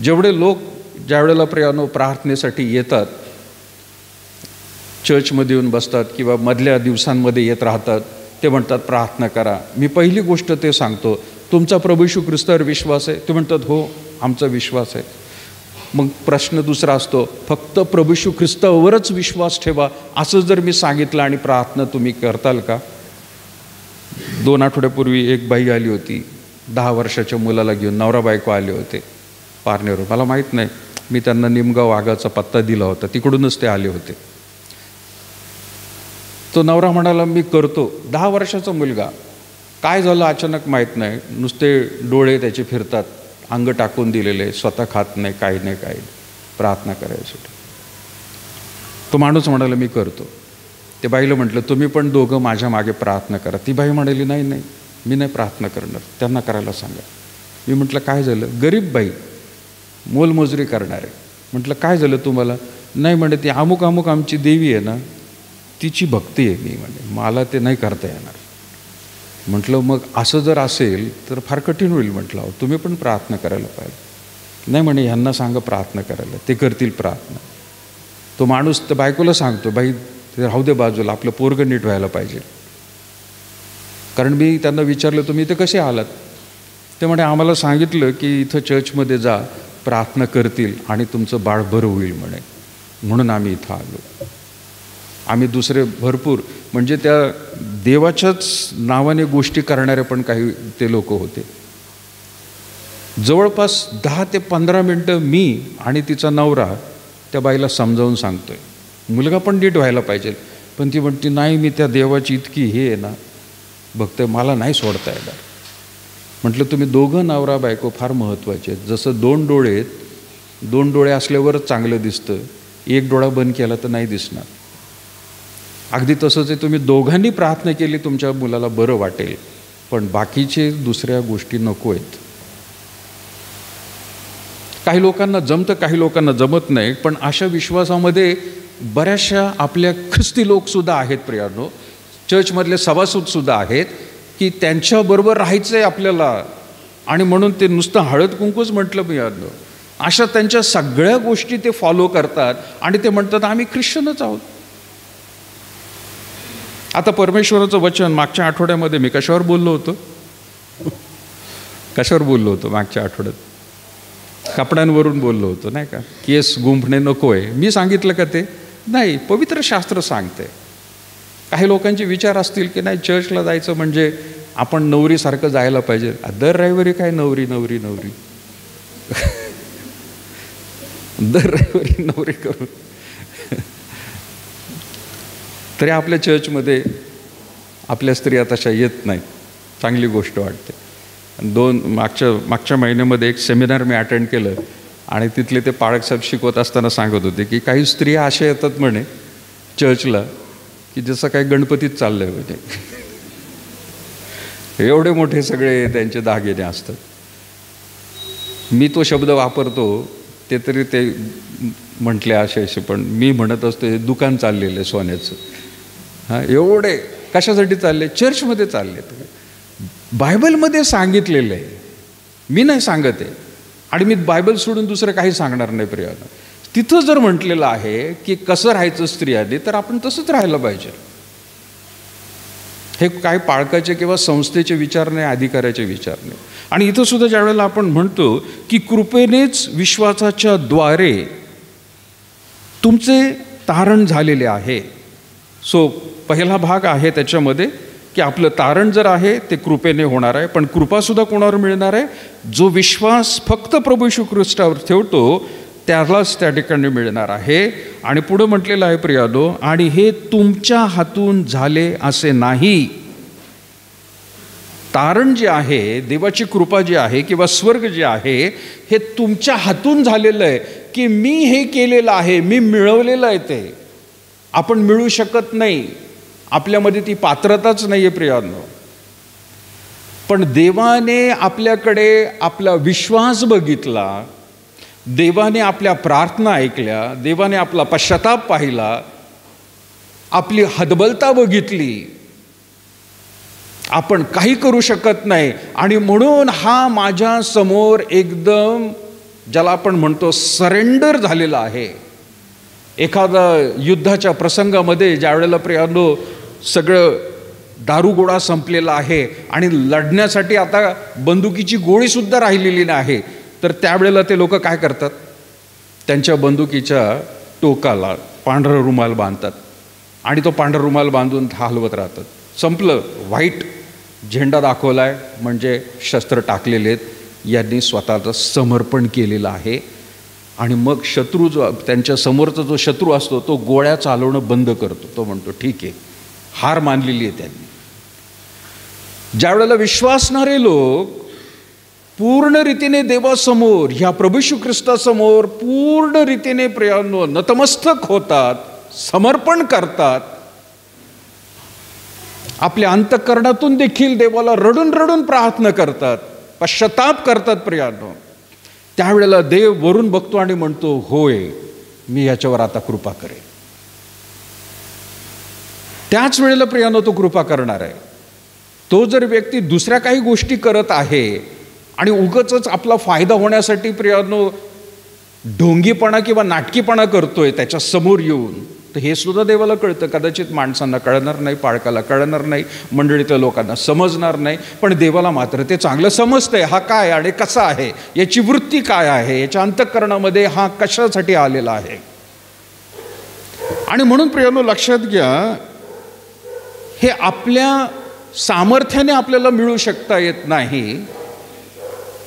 [SPEAKER 1] जेवढे लोक ज्यावेळेला प्रियानो प्रार्थनेसाठी येतात, चर्चमध्ये येऊन बसतात किंवा मधल्या दिवसांमध्ये येत राहतात, ते म्हणतात प्रार्थना करा. मी पहिली गोष्ट ते सांगतो, तुमचा प्रभू येशू ख्रिस्तावर विश्वास आहे? ते म्हणतात हो, आमचा विश्वास आहे. मग प्रश्न दुसरा असतो, फक्त प्रभू येशू ख्रिस्तावरच विश्वास ठेवा, असं जर मी सांगितलं आणि प्रार्थना तुम्ही करताल का? 2 आठवड्यापूर्वी एक बाई आली होती, 10 वर्षाच्या मुलाला घेऊन, नवरा बायको आले होते पारनेरवर. मला माहीत नाही, मी त्यांना निमगाव वाघाचा पत्ता दिला होता, तिकडूनच ते आले होते. तो नवरा म्हणाला मी करतो. 10 वर्षाचा मुलगा, काय झालं अचानक माहीत नाही, नुसते डोळे त्याचे फिरतात, अंग टाकून दिलेले, स्वतः खात नाही, काही नाही, काही प्रार्थना करायसाठी. तो माणूस म्हणाला मी करतो. ते बाईला म्हटलं तुम्ही पण दोघं माझ्या मागे प्रार्थना करा. ती बाई म्हणाली नाही नाही, मी नाही प्रार्थना करणार, त्यांना करायला सांगा. मी म्हटलं काय झालं? गरीब बाई, मोलमजुरी करणारे. म्हटलं काय झालं तुम्हाला? नाही म्हणे ती अमुक अमुक आमची देवी आहे ना, तिची भक्ती आहे मी, म्हणे मला ते नाही करता येणार. म्हटलं मग असं जर असेल तर फार कठीण होईल. म्हटलं तुम्ही पण प्रार्थना करायला पाहिजे. नाही म्हणे ह्यांना सांगा प्रार्थना करायला, ते करतील प्रार्थना. तो माणूस तर बायकोला सांगतो, बाई ते राहू दे बाजूला, आपलं पोरगं नीट व्हायला पाहिजे. कारण मी त्यांना विचारलं तुम्ही इथे कसे आलात? ते म्हणे आम्हाला सांगितलं की इथं चर्चमध्ये जा, प्रार्थना करतील आणि तुमचं बाळ बरं होईल म्हणे, म्हणून आम्ही इथं आलो. आम्ही दुसरे भरपूर म्हणजे त्या देवाच्याच नावाने गोष्टी करणारे पण काही ते लोक होते. जवळपास 10 ते 15 मिनटं मी आणि तिचा नवरा त्या बाईला समजावून सांगतोय, मुलगा पण नीट व्हायला पाहिजे. पण ती म्हणते नाही, मी त्या देवाची इतकी हे आहे ना भक्त, मला नाही सोडता येणार. म्हटलं तुम्ही दोघं नवरा बायको फार महत्त्वाचे आहेत. जसं 2 डोळे आहेत, 2 डोळे असल्यावरच चांगलं दिसतं, एक डोळा बंद केला तर नाही दिसणार. अगदी तसंच आहे, तुम्ही दोघांनी प्रार्थना केली तुमच्या मुलाला बरं वाटेल, पण बाकीचे दुसऱ्या गोष्टी नको आहेत. काही लोकांना जमतं, काही लोकांना जमत नाही. पण अशा विश्वासामध्ये बऱ्याचशा आपल्या ख्रिस्ती लोकसुद्धा आहेत प्रियानो, चर्चमधले सभासदसुद्धा आहेत की त्यांच्याबरोबर राहायचं आहे आपल्याला, आणि म्हणून ते नुसतं हळद कुंकूच म्हटलं प्रियानो. अशा त्यांच्या सगळ्या गोष्टी ते फॉलो करतात आणि ते म्हणतात आम्ही ख्रिश्चनच आहोत. आता परमेश्वराचं वचन मागच्या आठवड्यामध्ये मी कशावर बोललो होतो? कशावर बोललो होतो मागच्या आठवड्यात? कपड्यांवरून बोललो होतो नाही का? केस गुंफणे नको आहे. मी सांगितलं का ते? नाही, पवित्र शास्त्र सांगते. काही लोकांचे विचार असतील की नाही चर्चला जायचं म्हणजे आपण नवरीसारखं जायला पाहिजे. दर रविवारी काय नवरी नवरी नवरी दर रविवारी नवरी करून तरी आपल्या चर्चमध्ये आपल्या स्त्रिया तशा येत नाहीत. चांगली गोष्ट वाटते. मागच्या महिन्यामध्ये एक सेमिनार मी अटेंड केलं आणि तिथले ते पाळक साहेब शिकवत असताना सांगत होते की काही स्त्रिया अशा येतात म्हणे चर्चला की जसं काही गणपतीत चाललंय म्हणजे एवढे मोठे सगळे त्यांचे दागिने असतात. मी तो शब्द वापरतो ते तरी ते म्हटले असे, पण मी म्हणत असतो हे दुकान चाललेलं आहे सोन्याचं. हां, एवढे कशासाठी चालले? चर्चमध्ये चालले. बायबलमध्ये सांगितलेलं आहे, मी नाही सांगत आहे आणि मी बायबल सोडून दुसरं काही सांगणार नाही प्रियानं. तिथं जर म्हटलेलं आहे की कसं राहायचं स्त्रियांनी, तर आपण तसंच राहायला पाहिजे. हे काय पाळकाचे किंवा संस्थेचे विचार नाही, अधिकाऱ्याचे विचार नाही. आणि इथं सुद्धा ज्यावेळेला आपण म्हणतो की कृपेनेच विश्वासाच्या द्वारे तुमचे तारण झालेले आहे. सो पहिला भाग आहे त्याच्यामध्ये की आपलं तारण जर आहे ते कृपेने होणार आहे, पण कृपासुद्धा कोणावर मिळणार आहे? जो विश्वास फक्त प्रभू येशू ख्रिस्तावर ठेवतो त्यालाच त्या ठिकाणी मिळणार आहे. आणि पुढं म्हटलेलं आहे प्रियानो, आणि हे तुमच्या हातून झाले असे नाही. तारण जे आहे, देवाची कृपा जी आहे किंवा स्वर्ग जे आहे, हे तुमच्या हातून झालेलं आहे की मी हे केलेलं आहे, मी मिळवलेलं आहे. ते आपण मिळू शकत नाही, आपल्यामध्ये ती पात्रताच नाही आहे प्रियानो. पण देवाने आपल्याकडे आपला विश्वास बघितला, देवाने आपल्या प्रार्थना ऐकल्या, देवाने आपला पश्चाताप पाहिला, आपली हतबलता बघितली. आपण काही करू शकत नाही आणि म्हणून हा माझ्या समोर एकदम ज्याला आपण म्हणतो सरेंडर झालेला आहे. एखादा युद्धाच्या प्रसंगामध्ये ज्या वेळेला प्रियानो सगळं दारूगोळा संपलेला आहे आणि लढण्यासाठी आता बंदुकीची गोळीसुद्धा राहिलेली नाही, तर त्यावेळेला ते लोक काय करतात? त्यांच्या बंदुकीच्या टोकाला पांढरा रुमाल बांधतात आणि तो पांढरा रुमाल बांधून हलवत राहतात. संपलं, व्हाईट झेंडा दाखवलाय म्हणजे शस्त्र टाकलेले आहेत, यांनी स्वतःचं समर्पण केलेलं आहे. आणि मग शत्रू जो त्यांच्या समोरचा जो शत्रू असतो तो गोळ्या चालवणं बंद करतो. तो म्हणतो ठीक आहे, हार मानलेली आहे त्यांनी. ज्या वेळेला विश्वासणारे लोक पूर्ण रीतीने देवासमोर, ह्या प्रभू येशू ख्रिस्तासमोर पूर्ण रीतीने प्रियानो नतमस्तक होतात, समर्पण करतात, आपल्या अंतःकरणातून देखील देवाला रडून रडून प्रार्थना करतात, पश्चाताप करतात प्रियानो, त्यावेळेला देव वरून बघतो आणि म्हणतो होय, मी याच्यावर आता कृपा करेन. त्याच वेळेला प्रियानो तो कृपा करणार आहे. तो जर व्यक्ती दुसऱ्या काही गोष्टी करत आहे आणि उगाचच आपला फायदा होण्यासाठी प्रियानो ढोंगीपणा किंवा नाटकीपणा करतोय त्याच्या समोर येऊन, तर हे सुद्धा देवाला कळतं. कदाचित माणसांना कळणार नाही, पाळकाला कळणार नाही, मंडळीतल्या लोकांना समजणार नाही, पण देवाला मात्र ते चांगलं समजतंय. हा काय आणि कसा आहे, याची वृत्ती काय आहे, याच्या अंतःकरणामध्ये हा कशासाठी आलेला आहे. आणि म्हणून प्रियानो लक्षात घ्या, हे आपल्या सामर्थ्याने आपल्याला मिळू शकता येत नाही,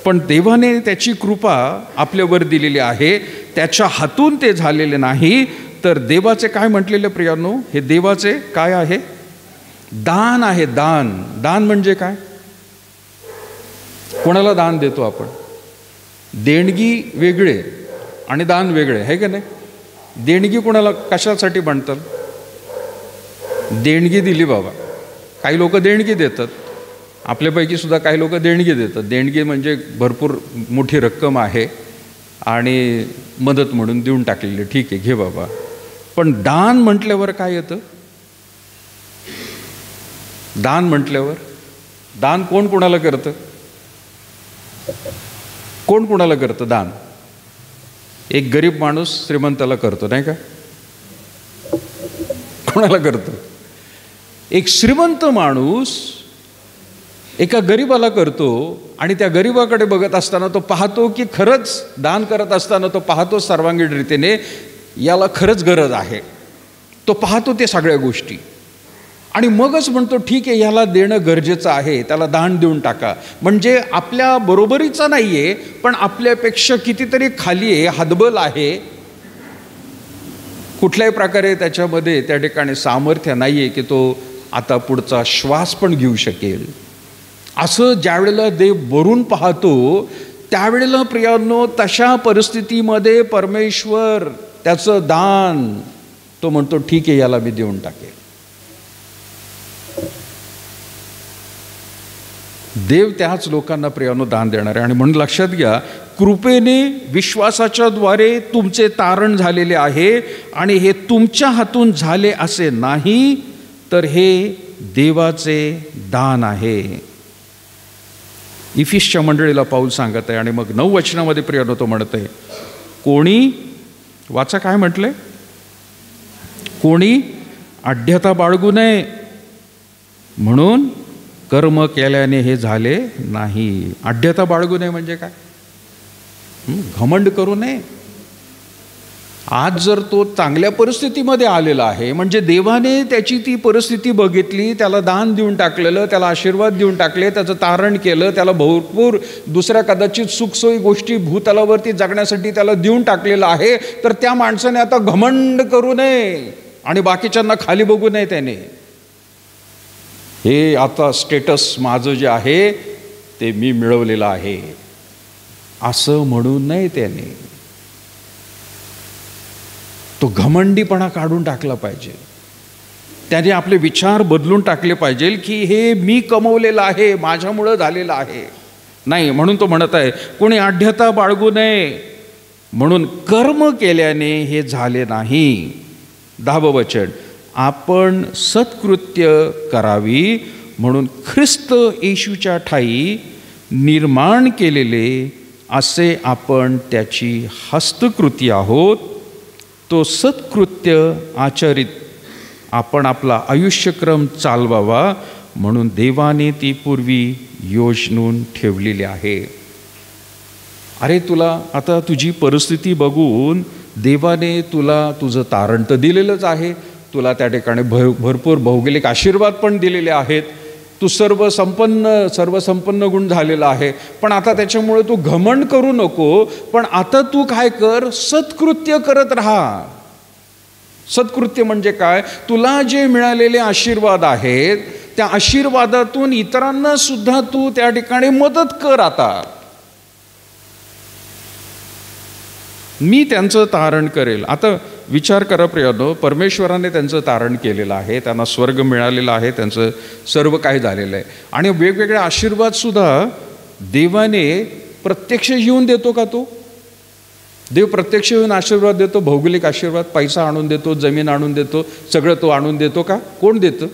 [SPEAKER 1] पण देवाने त्याची कृपा आपल्यावर दिलेली आहे. त्याच्या हातून ते झालेले नाही, तर देवाचे काय म्हटलेले प्रियानो, हे देवाचे काय आहे? दान आहे. दान. दान म्हणजे काय? कोणाला दान देतो आपण? देणगी वेगळे आणि दान वेगळे आहे का नाही? देणगी कोणाला कशासाठी म्हणतात? देणगी दिली बाबा. काही लोक देणगी देतात, आपल्यापैकी सुद्धा काही लोक देणगी देतात. देणगी म्हणजे भरपूर मोठी रक्कम आहे आणि मदत म्हणून देऊन टाकलेली, ठीक आहे घे बाबा. पण दान म्हटल्यावर काय येतं? दान म्हटल्यावर दान कोण कोणाला करतं? कोण कोणाला करतं दान? एक गरीब माणूस श्रीमंताला करतो, नाही का? कोणाला करतो? एक श्रीमंत माणूस एका गरीबाला करतो आणि त्या गरीबाकडे बघत असताना तो पाहतो की खरंच दान करत असताना तो पाहतो सर्वांगीण रीतीने याला खरंच गरज आहे. तो पाहतो ते सगळ्या गोष्टी आणि मगच म्हणतो ठीक आहे, याला देणं गरजेचं आहे, त्याला दान देऊन टाका. म्हणजे आपल्या बरोबरीचा नाही आहे, पण आपल्यापेक्षा कितीतरी खाली आहे, हतबल आहे, कुठल्याही प्रकारे त्याच्यामध्ये त्या ठिकाणी सामर्थ्य नाही आहे की तो आता पुढचा श्वास पण घेऊ शकेल. असं ज्यावेळेला देव वरून पाहतो त्यावेळेला प्रियांनो तशा परिस्थितीमध्ये परमेश्वर त्याचं दान तो म्हणतो ठीक आहे, याला मी देऊन टाकेल. देव त्याच लोकांना प्रियांनो दान देणार आहे. आणि म्हणून लक्षात घ्या, कृपेने विश्वासाच्या द्वारे तुमचे तारण झालेले आहे आणि हे तुमच्या हातून झाले असे नाही, तर हे देवाचे दान आहे. इफिसच्या मंडळीला पाऊल सांगत आहे आणि मग 9 वचनामध्ये प्रियांनो तो म्हणत आहे, कोणी वाचा काय म्हटलंय, कोणी आढ्यता बाळगू नये म्हणून कर्म केल्याने हे झाले नाही. आढ्यता बाळगू नये म्हणजे काय, घमंड करू नये. आज जर तो चांगल्या परिस्थितीमध्ये आलेला आहे म्हणजे देवाने त्याची ती परिस्थिती बघितली, त्याला दान देऊन टाकलेलं, त्याला आशीर्वाद देऊन टाकले, त्याचं तारण केलं, त्याला भरपूर दुसऱ्या कदाचित सुखसोयी गोष्टी भूतलावरती जगण्यासाठी त्याला देऊन टाकलेलं आहे, तर त्या माणसाने आता घमंड करू नये आणि बाकीच्यांना खाली बघू नये. त्याने हे आता स्टेटस माझं जे आहे ते मी मिळवलेलं आहे असं म्हणू नये. त्याने तो घमंडीपणा काढून टाकला पाहिजे. त्याने आपले विचार बदलून टाकले पाहिजे की हे मी कमवलेलं आहे, माझ्यामुळं झालेलं आहे नाही. म्हणून तो म्हणत आहे, कोणी आढ्यता बाळगू नये म्हणून कर्म केल्याने हे झाले नाही. 10वे वचन, आपण सत्कृत्य करावी म्हणून ख्रिस्त येशूच्या ठायी निर्माण केलेले असे आपण त्याची हस्तकृती आहोत. तो सत्कृत्य आचरित आपण आपला आयुष्यक्रम चालवावा म्हणून देवाने ती पूर्वी योजून ठेवलेली आहे. अरे तुला आता तुझी परिस्थिती बघून देवाने तुला तुझं तारण तर दिलेलंच आहे, तुला त्या ठिकाणी भरपूर भौगोलिक आशीर्वाद पण दिलेले आहेत, तू सर्वसंपन्न गुण झालेला आहे. पण आता त्याच्यामुळे तू घमंड करू नको, पण आता तू काय कर, सत्कृत्य करत राहा. सत्कृत्य म्हणजे काय, तुला जे मिळालेले आशीर्वाद आहेत त्या आशीर्वादातून इतरांना सुद्धा तू त्या ठिकाणी मदत कर. आता मी त्यांचं तारण करेल. आता विचार करा प्रियांनो, परमेश्वराने त्यांचं तारण केलेलं आहे, त्यांना स्वर्ग मिळालेला आहे, त्यांचं सर्व काही झालेलं आहे आणि वेगवेगळे आशीर्वाद सुद्धा देवाने प्रत्यक्ष येऊन देतो का? तो देव प्रत्यक्ष येऊन आशीर्वाद देतो, भौगोलिक आशीर्वाद, पैसा आणून देतो, जमीन आणून देतो, सगळं तो आणून देतो का? कोण देतं?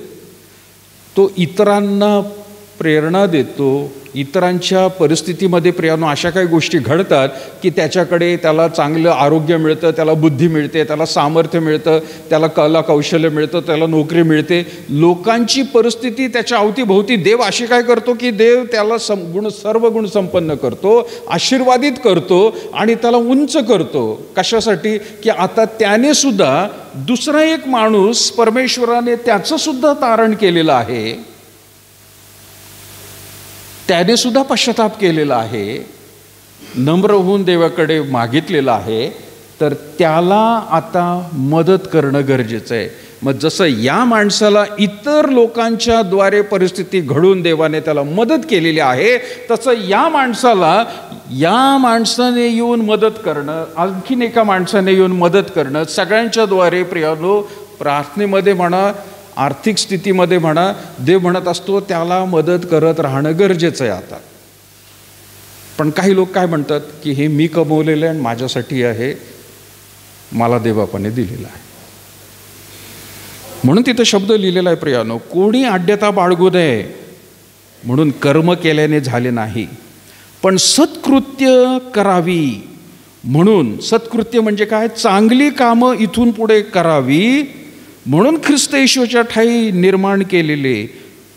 [SPEAKER 1] तो इतरांना प्रेरणा देतो. इतरांच्या परिस्थितीमध्ये प्रियांनो अशा काही गोष्टी घडतात की त्याच्याकडे त्याला चांगलं आरोग्य मिळतं, त्याला बुद्धी मिळते, त्याला सामर्थ्य मिळतं, त्याला कला कौशल्य मिळतं, त्याला नोकरी मिळते. लोकांची परिस्थिती त्याच्या अवतीभोवती देव अशी काय करतो की देव त्याला सर्व गुण संपन्न करतो, आशीर्वादित करतो आणि त्याला उंच करतो. कशासाठी? की आता त्याने सुद्धा दुसरा एक माणूस परमेश्वराने त्याचं सुद्धा तारण केलेलं आहे, त्याने सुद्धा पश्चाताप केलेला आहे, नम्र होऊन देवाकडे मागितलेला आहे, तर त्याला आता मदत करणं गरजेचं आहे. मग जसं या माणसाला इतर लोकांच्या द्वारे परिस्थिती घडून देवाने त्याला मदत केलेली आहे, तसं या माणसाने येऊन मदत करणं, आणखीन एका माणसाने येऊन मदत करणं, सगळ्यांच्या द्वारे प्रियांनो प्रार्थनेमध्ये म्हणा, आर्थिक स्थितीमध्ये म्हणा, देव म्हणत असतो त्याला मदत करत राहणं गरजेचं आहे आता. पण काही लोक काय म्हणतात की हे मी कमवलेलं आहे आणि माझ्यासाठी आहे, मला देवबापाने दिलेलं आहे. म्हणून तिथं शब्द लिहिलेला आहे प्रियांनो, कोणी आढ्यता बाळगू नये म्हणून कर्म केल्याने झाले नाही, पण सत्कृत्य करावी म्हणून. सत्कृत्य म्हणजे काय? चांगली कामं इथून पुढे करावी म्हणून ख्रिस्त येशूच्या ठायी निर्माण केलेले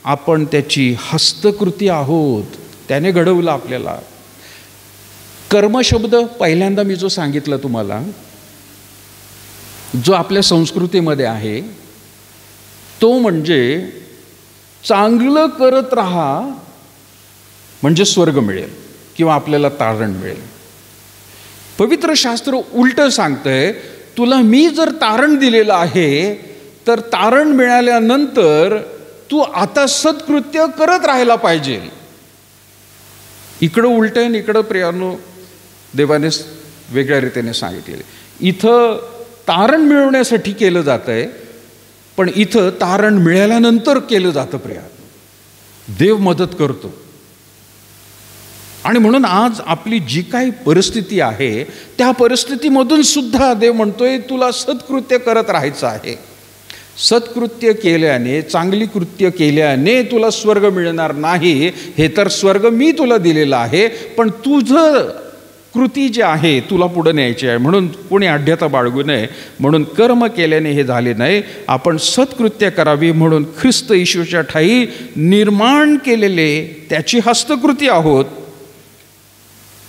[SPEAKER 1] आपण त्याची हस्तकृती आहोत. त्याने घडवलं आपल्याला. कर्मशब्द पहिल्यांदा मी जो सांगितला तुम्हाला, जो आपल्या संस्कृतीमध्ये आहे, तो म्हणजे चांगलं करत राहा म्हणजे स्वर्ग मिळेल किंवा आपल्याला तारण मिळेल. पवित्र शास्त्र उलटं सांगतंय, तुला मी जर तारण दिलेलं आहे, तर तारण मिळाल्यानंतर तू आता सत्कृत्य करत राहायला पाहिजे. इकडं उलट आहे आणि इकडं प्रियानो देवाने वेगळ्या रीतीने सांगितलेले. इथं तारण मिळवण्यासाठी केलं जात आहे, पण इथं तारण मिळाल्यानंतर केलं जातं. प्रियानो, देव मदत करतो. आणि म्हणून आज आपली जी काही परिस्थिती आहे, त्या परिस्थितीमधून सुद्धा देव म्हणतोय तुला सत्कृत्य करत राहायचं आहे. सत्कृत्य केल्याने, चांगली कृत्य केल्याने तुला स्वर्ग मिळणार नाही. हे तर स्वर्ग मी तुला दिलेलं आहे, पण तुझं कृती जी आहे तुला पुढे न्यायची आहे. म्हणून कोणी आढ्यता बाळगू नये. म्हणून कर्म केल्याने हे झाले नाही, आपण सत्कृत्य करावी म्हणून ख्रिस्त येशूच्या ठायी निर्माण केलेले त्याची हस्तकृती आहोत.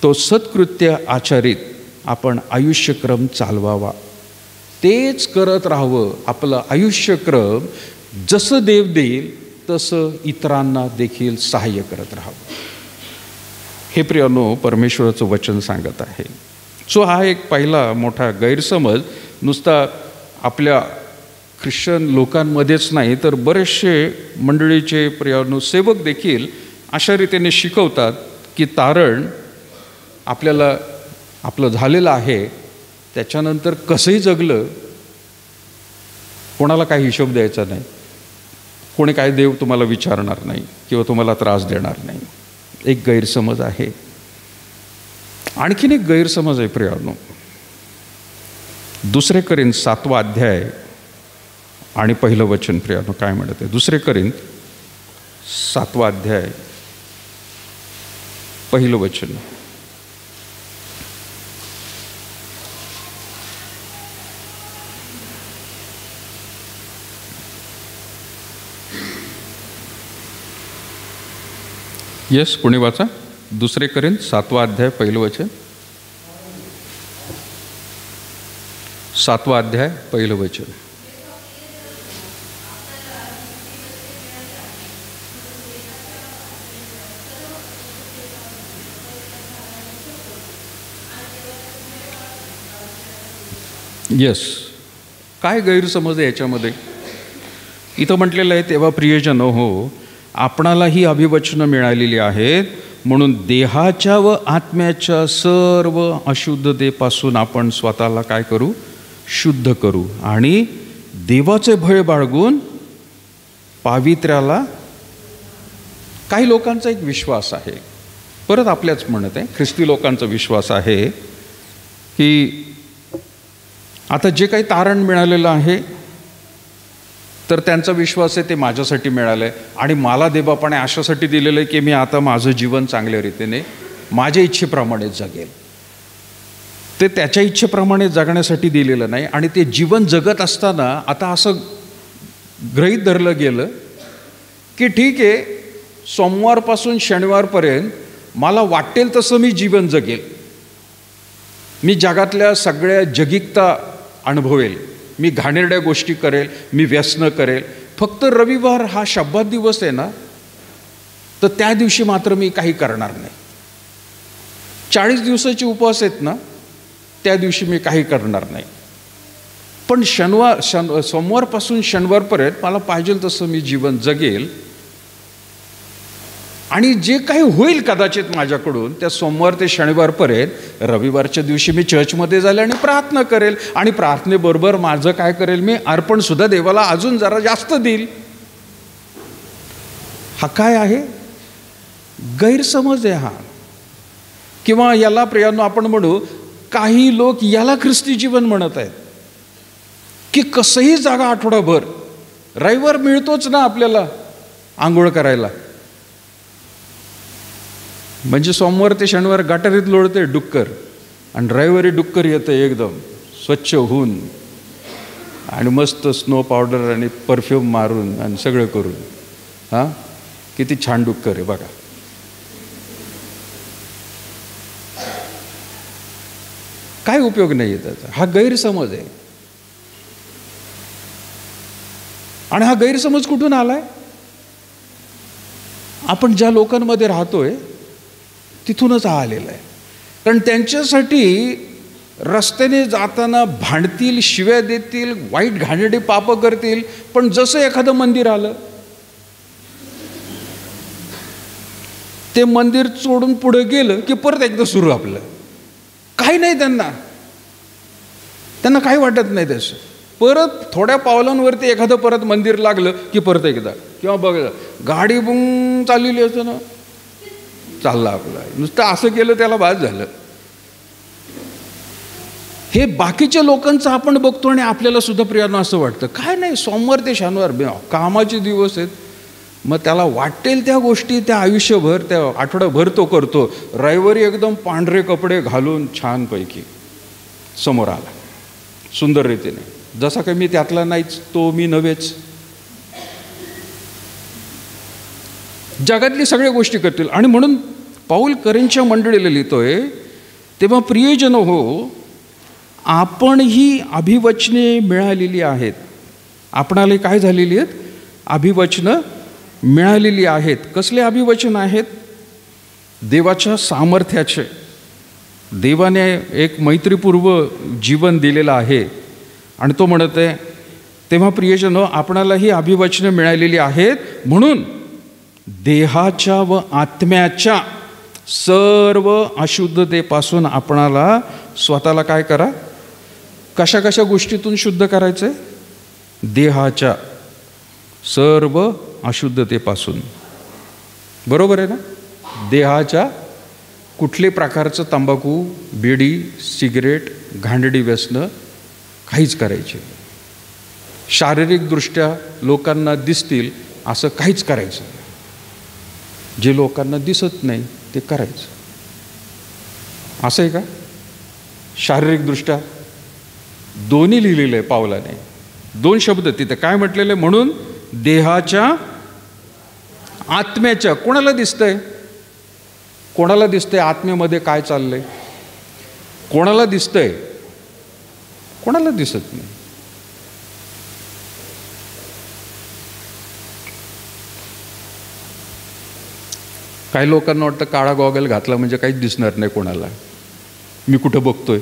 [SPEAKER 1] तो सत्कृत्य आचरित आपण आयुष्यक्रम चालवावा. तेच करत राहावं. आपलं आयुष्यक्रम जसं देव देईल तसं इतरांना देखील सहाय्य करत राहावं. हे प्रियानो परमेश्वराचं वचन सांगत आहे. सो हा एक पहिला मोठा गैरसमज नुसता आपल्या ख्रिश्चन लोकांमध्येच नाही, तर बरेचसे मंडळीचे प्रियानो सेवक देखील अशा रीतीने शिकवतात की तारण आपल्याला आपलं झालेलं आहे, त्याच्यानंतर कसंही जगलं, कोणाला काही हिशोब द्यायचा नाही, कोणी काय देव तुम्हाला विचारणार नाही किंवा तुम्हाला त्रास देणार नाही. एक गैरसमज आहे. आणखीन एक गैरसमज आहे प्रियानो. 2 कोरिंथ 7 अध्याय आणि पहिलं वचन प्रियानो काय म्हणत आहे. 2 कोरिंथ 7 अध्याय पहिलं वचन. येस, कोणी वाचा. 2 कोरिंथ 7 अध्याय पहिलं वचन. 7 अध्याय पहिलं वचन. येस, काय गैरसमज आहे याच्यामध्ये. इथं म्हटलेलं आहे, तेव्हा प्रियजन हो, आपणाला ही अभिवचनं मिळालेली आहेत, म्हणून देहाच्या व आत्म्याच्या सर्व अशुद्धतेपासून आपण स्वतःला काय करू, शुद्ध करू आणि देवाचे भय बाळगून पावित्र्याला. काही लोकांचा एक विश्वास आहे, परत आपल्याच म्हणत आहे, ख्रिस्ती लोकांचा विश्वास आहे की आता जे काही तारण मिळालेलं आहे तर त्यांचा विश्वास आहे ते माझ्यासाठी मिळालं आहे आणि मला देवापाने अशासाठी दिलेलं आहे की मी आता माझं जीवन चांगल्या रीतीने माझ्या इच्छेप्रमाणे जगेल. ते त्याच्या इच्छेप्रमाणे जगण्यासाठी दिलेलं नाही. आणि ते जीवन जगत असताना आता असं गृहीत धरलं गेलं की ठीक आहे, सोमवारपासून शनिवारपर्यंत मला वाटेल तसं मी जीवन जगेल, मी जगातल्या सगळ्या जगिकता अनुभवेल, मी घाणेरड्या गोष्टी करेल, मी व्यसनं करेल, फक्त रविवार हा शब्बात दिवस आहे ना, तर त्या दिवशी मात्र मी काही करणार नाही. 40 दिवसाचे उपवास आहेत ना, त्या दिवशी मी काही करणार नाही. पण सोमवारपासून शनिवारपर्यंत मला पाहिजे तसं मी जीवन जगेल आणि जे काही होईल कदाचित माझ्याकडून त्या सोमवार ते शनिवारपर्यंत, रविवारच्या दिवशी मी चर्चमध्ये जाईल आणि प्रार्थना करेल आणि प्रार्थनेबरोबर माझं काय करेल, मी अर्पणसुद्धा देवाला अजून जरा जास्त देईल. हा काय आहे, गैरसमज आहे हा. किंवा याला प्रियांनो आपण म्हणू, काही लोक याला ख्रिस्ती जीवन म्हणत आहेत की कसंही जागा आठवडाभर, रविवार मिळतोच ना आपल्याला आंघोळ करायला, म्हणजे सोमवार ते शनिवार गटारीत लोळते डुक्कर आणि रविवारी डुक्कर येतं एकदम स्वच्छ होऊन आणि मस्त स्नो पावडर आणि परफ्यूम मारून आणि सगळं करून. हां, किती छान डुक्कर आहे बघा. काय उपयोग नाही आहे त्याचा. हा गैरसमज आहे. आणि हा गैरसमज कुठून आलाय, आपण ज्या लोकांमध्ये राहतोय तिथूनच हा आलेला आहे. कारण त्यांच्यासाठी रस्त्याने जाताना भांडतील, शिव्या देतील, वाईट घाणेरडी पापं करतील, पण जसं एखादं मंदिर आलं, ते मंदिर सोडून पुढे गेलं की परत एकदा सुरू आपलं. काही नाही त्यांना काही वाटत नाही तसं. परत थोड्या पावलांवरती एखादं परत मंदिर लागलं की परत एकदा, किंवा बघ गाडी बुंग चाललेली असतं ना, चालला आपला, नुसतं असं केलं त्याला बाद झालं. हे बाकीच्या लोकांचं आपण बघतो आणि आपल्याला सुद्धा प्रियानं असं वाटतं, काय नाही, सोमवार ते शनिवार कामाचे दिवस आहेत, मग त्याला वाटेल त्या गोष्टी त्या आयुष्यभर, त्या आठवडाभर तो करतो. रविवारी एकदम पांढरे कपडे घालून छानपैकी समोर आला सुंदर रीतीने, जसा काही मी त्यातला नाहीच, तो मी नव्हेच. जगातली सगळ्या गोष्टी करतील. आणि म्हणून पाऊल करेंच्या मंडळीला लिहितोय, तेव्हा प्रियजन हो, आपण ही अभिवचने मिळालेली आहेत. आपणाला काय झालेली आहेत? अभिवचनं मिळालेली आहेत. कसले अभिवचन आहेत? देवाच्या सामर्थ्याचे. देवाने एक मैत्रीपूर्व जीवन दिलेलं आहे आणि तो म्हणत आहे, तेव्हा प्रियजन, आपणाला ही अभिवचनं मिळालेली आहेत, म्हणून देहाच्या व आत्म्याच्या सर्व अशुद्धतेपासून आपणाला स्वतःला काय करा? कशा कशा गोष्टीतून शुद्ध करायचं? देहाच्या सर्व अशुद्धतेपासून. बरोबर आहे ना? देहाच्या कुठले प्रकारचं तंबाखू, बिडी, सिगरेट, घाणेरडी व्यसनं काहीच करायचे. शारीरिकदृष्ट्या लोकांना दिसतील असं काहीच करायचं. जे लोकांना दिसत नाही ते करायचं. असं आहे का? शारीरिकदृष्ट्या दोन्ही लिहिलेलं आहे पावलाने. दोन शब्द तिथे काय म्हटलेले? म्हणून देहाच्या, आत्म्याच्या. कोणाला दिसतंय? कोणाला दिसतंय आत्म्यामध्ये काय चाललंय? कोणाला दिसतंय? कोणाला दिसत नाही. काही लोकांना वाटतं काळा गॉगल घातला म्हणजे काहीच दिसणार नाही कोणाला, मी कुठं बघतोय.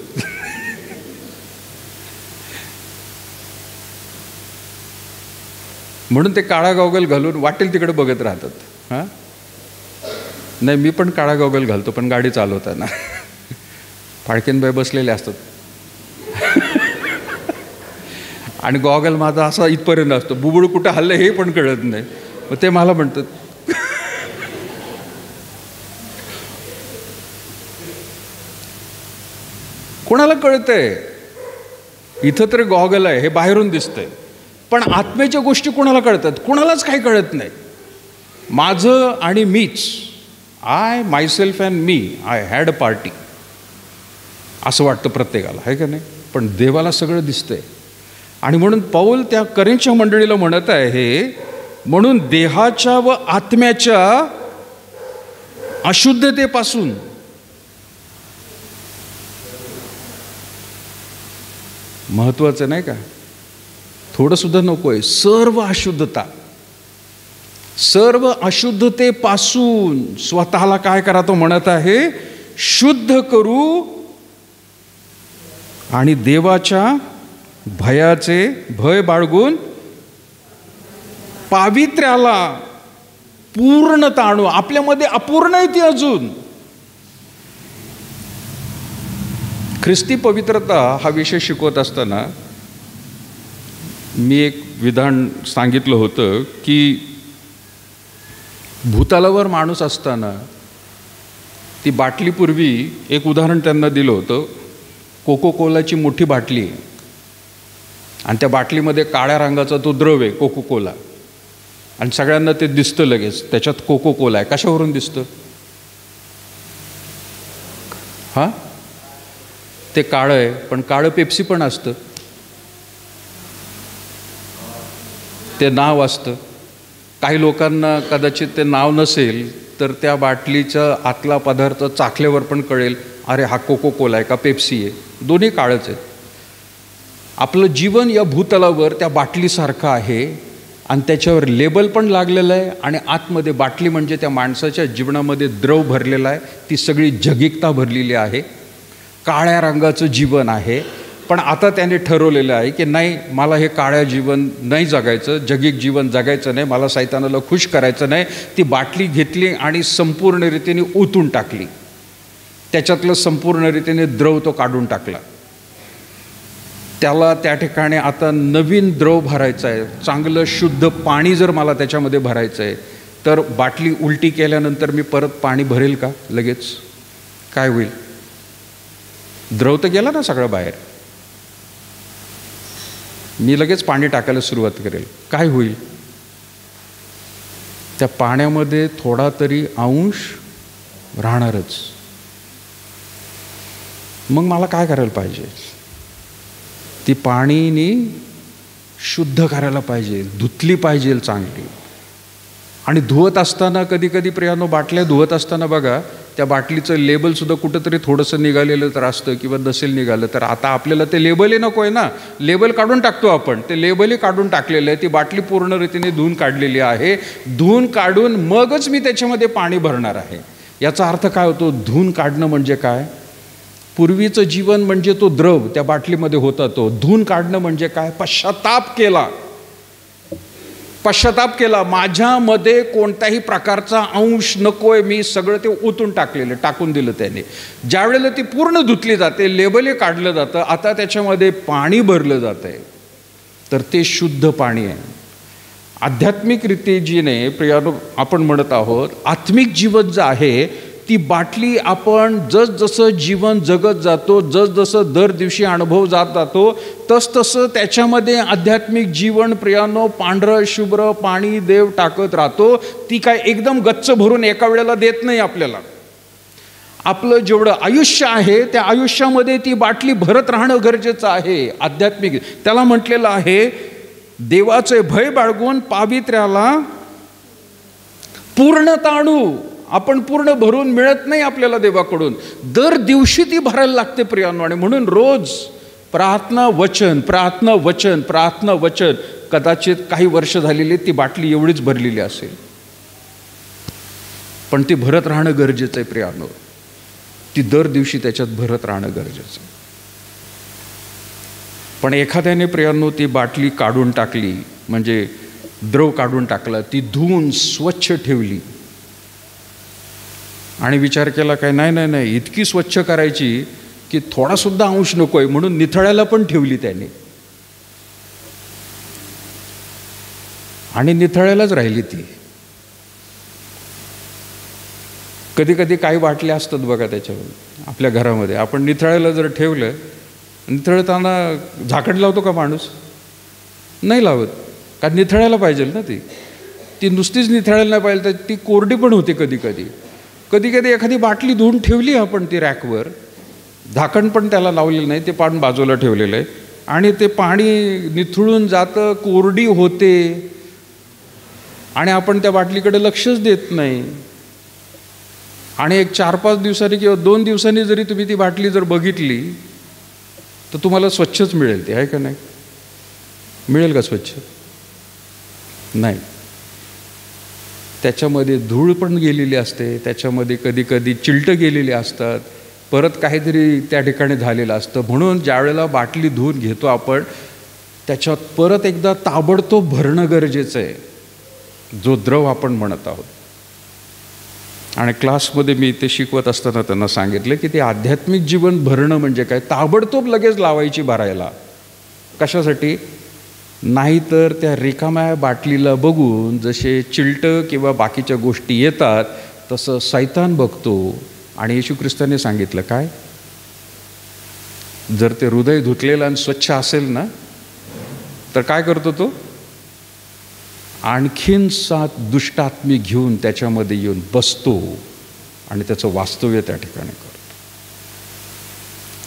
[SPEAKER 1] म्हणून ते काळा गॉगल घालून वाटेल तिकडे बघत राहतात. हां, नाही, मी पण काळा गॉगल घालतो, पण गाडी चालवताना. फाळकेनबाई बसलेले असतात आणि गॉगल माझा असा इथपर्यंत असतो, बुबुळ कुठं हल्लं हे पण कळत नाही. मग ते मला म्हणतात, कोणाला कळतंय? इथं तर गॉगल आहे, हे बाहेरून दिसतंय, पण आत्म्याच्या गोष्टी कोणाला कळतात? कोणालाच काही कळत नाही. माझं आणि मीच, I myself and me, I had a party, असं वाटतं प्रत्येकाला, आहे का नाही? पण देवाला सगळं दिसतंय. आणि म्हणून पाऊल त्या करेंच्या मंडळीला म्हणत आहे, म्हणून देहाच्या व आत्म्याच्या अशुद्धतेपासून. महत्वाचं नाही का? थोडं सुद्धा नको आहे. सर्व अशुद्धता, सर्व अशुद्धतेपासून स्वतःला काय करा? तो म्हणत आहे, शुद्ध करू आणि देवाच्या भयाचे भय बाळगून पावित्र्याला पूर्णता आणू. आपल्यामध्ये अपूर्ण आहे ती अजून. ख्रिस्ती पवित्रता हा विषय शिकवत असताना मी एक विधान सांगितलं होतं की भूतलावर माणूस असताना ती बाटलीपूर्वी एक उदाहरण त्यांना दिलं होतं. कोको कोलाची मोठी बाटली आहे आणि त्या बाटलीमध्ये काळ्या रंगाचा तो द्रव आहे कोको कोला, आणि सगळ्यांना ते दिसतं लगेच त्याच्यात कोको कोला आहे. कशावरून दिसतं? हां, ते काळं आहे, पण काळं पेप्सी पण असतं, ते नाव असतं. काही लोकांना कदाचित ते नाव नसेल तर त्या बाटलीचा आतला पदार्थ चाखल्यावर पण कळेल, अरे हा कोको कोला आहे का पेप्सी आहे, दोन्ही काळच आहेत. आपलं जीवन या भूतलावर त्या बाटलीसारखं आहे आणि त्याच्यावर लेबल पण लागलेलं आहे, आणि आतमध्ये बाटली म्हणजे त्या माणसाच्या जीवनामध्ये द्रव भरलेला आहे, ती सगळी जगिकता भरलेली आहे. काळ्या रंगाचं जीवन आहे. पण आता त्याने ठरवलेलं आहे की नाही, मला हे काळ्या जीवन नाही जगायचं, जगिक जीवन जगायचं नाही, मला सैतानाला खुश करायचं नाही. ती बाटली घेतली आणि संपूर्ण रीतीने ओतून टाकली. त्याच्यातलं संपूर्ण रीतीने द्रव तो काढून टाकला. त्याला त्या ठिकाणी आता नवीन द्रव भरायचा आहे. चांगलं शुद्ध पाणी जर मला त्याच्यामध्ये भरायचं आहे तर बाटली उलटी केल्यानंतर मी परत पाणी भरेल का लगेच? काय होईल? द्रव तर गेला ना सगळं बाहेर. मी लगेच पाणी टाकायला सुरुवात करेल, काय होईल? त्या पाण्यामध्ये थोडा तरी अंश राहणारच. मग मला काय करायला पाहिजे? ती पाणीनी शुद्ध करायला पाहिजे, धुतली पाहिजे चांगली. आणि धुवत असताना कधी कधी प्रियानो, बाटल्या धुवत असताना बघा, त्या बाटलीचं लेबलसुद्धा कुठंतरी थोडंसं निघालेलं तर असतं किंवा नसेल निघालं तर आता आपल्याला ते लेबलही नको आहे ना, लेबल काढून टाकतो आपण. ते लेबलही काढून टाकलेलं आहे. ती बाटली पूर्ण रीतीने धुवून काढलेली आहे. धुवून काढून मगच मी त्याच्यामध्ये पाणी भरणार आहे. याचा अर्थ काय होतो? धुवून काढणं म्हणजे काय? पूर्वीचं जीवन म्हणजे तो द्रव त्या बाटलीमध्ये होता. तो धुवून काढणं म्हणजे काय? पश्चाताप केला. पश्चाताप केला. माझ्यामध्ये कोणत्याही प्रकारचा अंश नकोय, मी सगळं ते ओतून टाकलेलं, टाकून दिलं त्याने. ज्या वेळेला ती पूर्ण धुतली जाते, लेबलही काढलं जातं, आता त्याच्यामध्ये पाणी भरलं जात आहे, तर ते शुद्ध पाणी आहे. आध्यात्मिक रीतीने प्रियानो आपण म्हणत आहोत, आत्मिक जीवन जे आहे ती बाटली आपण जसजसं जीवन जगत जातो, जसजसं दर दिवशी अनुभव जात जातो, तसतसं त्याच्यामध्ये आध्यात्मिक जीवन प्रियानो पांढरं शुभ्र पाणी देव टाकत राहतो. ती काय एकदम गच्च भरून एका वेळेला देत नाही आपल्याला. आपलं जेवढं आयुष्य आहे त्या आयुष्यामध्ये ती बाटली भरत राहणं गरजेचं आहे. आध्यात्मिक त्याला म्हटलेलं आहे, देवाचे भय बाळगून पावित्र्याला पूर्णता आणू. आपण पूर्ण भरून मिळत नाही आपल्याला देवाकडून, दर दिवशी ती भरायला लागते प्रियानो. आणि म्हणून रोज प्रार्थना वचन, प्रार्थना वचन, प्रार्थना वचन. कदाचित काही वर्ष झालेली ती बाटली एवढीच भरलेली असेल, पण ती भरत राहणं गरजेचं आहे प्रियानो. ती दर दिवशी त्याच्यात भरत राहणं गरजेचं आहे. पण एखाद्याने प्रियानो ती बाटली काढून टाकली, म्हणजे द्रव काढून टाकला, ती धुवून स्वच्छ ठेवली आणि विचार केला काय नाही नाही नाही इतकी स्वच्छ करायची की थोडासुद्धा अंश नको आहे, म्हणून निथळायला पण ठेवली त्याने आणि निथळायलाच राहिली ती. कधी कधी काही बाटल्या असतात बघा त्याच्यावर आपल्या घरामध्ये, आपण निथळायला जर ठेवलं, निथळताना झाकण लावतो का माणूस? नाही लावत, कारण निथळायला पाहिजे ना. ती नुसतीच निथळायला नाही पाहिजे, तर ती कोरडी पण होते कधी कधी. कधी कधी एखादी बाटली धुवून ठेवली आपण ती रॅकवर, झाकण पण त्याला लावलेलं नाही, ते पाणी बाजूला ठेवलेलं आहे आणि ते पाणी निथळून जातं, कोरडी होते आणि आपण त्या बाटलीकडे लक्षच देत नाही. आणि एक 4-5 दिवसांनी किंवा 2 दिवसांनी जरी तुम्ही ती बाटली जर बघितली तर तुम्हाला स्वच्छच मिळेल. ती आहे का नाही? मिळेल का स्वच्छ? नाही. त्याच्यामध्ये धूळ पण गेलेली असते, त्याच्यामध्ये कधी कधी चिलटं गेलेली असतात, परत काहीतरी त्या ठिकाणी झालेलं असतं. म्हणून ज्या वेळेला बाटली धुवून घेतो आपण, त्याच्यात परत एकदा ताबडतोब भरणं गरजेचं आहे, जो द्रव आपण म्हणत आहोत. आणि क्लासमध्ये मी ते शिकवत असताना त्यांना सांगितलं की ते आध्यात्मिक जीवन भरणं म्हणजे काय, ताबडतोब लगेच लावायची भरायला. कशासाठी? नाहीतर त्या रिकाम्या बाटलीला बघून जसे चिलटं किंवा बाकीच्या गोष्टी येतात तसं सैतान बघतो. आणि येशू ख्रिस्ताने सांगितलं काय, जर ते हृदय धुतलेलं आणि स्वच्छ असेल ना तर काय करतो तो? आणखीन 7 दुष्टात्मी घेऊन त्याच्यामध्ये येऊन बसतो आणि त्याचं वास्तव्य त्या ठिकाणी करतो.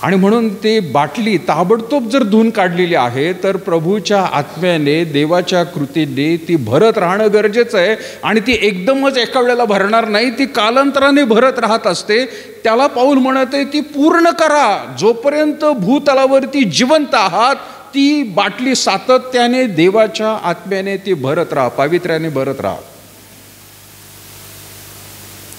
[SPEAKER 1] आणि म्हणून ते बाटली ताबडतोब जर धुवून काढलेली आहे तर प्रभूच्या आत्म्याने, देवाच्या कृतीने ती भरत राहणं गरजेचं आहे. आणि ती एकदमच एका वेळेला भरणार नाही, ती कालांतराने भरत राहत असते. त्याला पाऊल म्हणत आहे ती पूर्ण करा. जोपर्यंत भूतलावरती जिवंत आहात ती बाटली सातत्याने देवाच्या आत्म्याने ती भरत राहा, पावित्र्याने भरत राहा.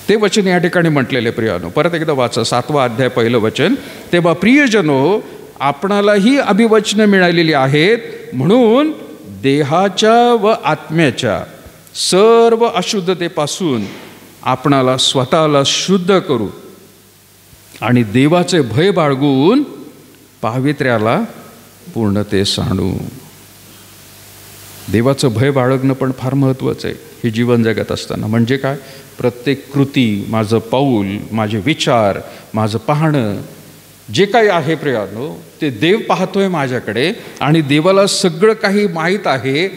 [SPEAKER 1] ते वचन या ठिकाणी म्हटलेले प्रियानो. परत एकदा वाचा 7वा अध्याय 1 वचन. तेव्हा प्रियजनो, आपणालाही अभिवचनं मिळालेली आहेत, म्हणून देहाच्या व आत्म्याच्या सर्व अशुद्धतेपासून आपणाला स्वतःला शुद्ध करू आणि देवाचे भय बाळगून पावित्र्याला पूर्णतेस आणू. देवाचं भय बाळगणं पण फार महत्त्वाचं आहे हे जीवन जगत असताना. म्हणजे काय? प्रत्येक कृती, माझं पाऊल, माझे विचार, माझं पाहणं जे काही आहे प्रियानो, ते देव पाहतोय माझ्याकडे आणि देवाला सगळं काही माहीत आहे.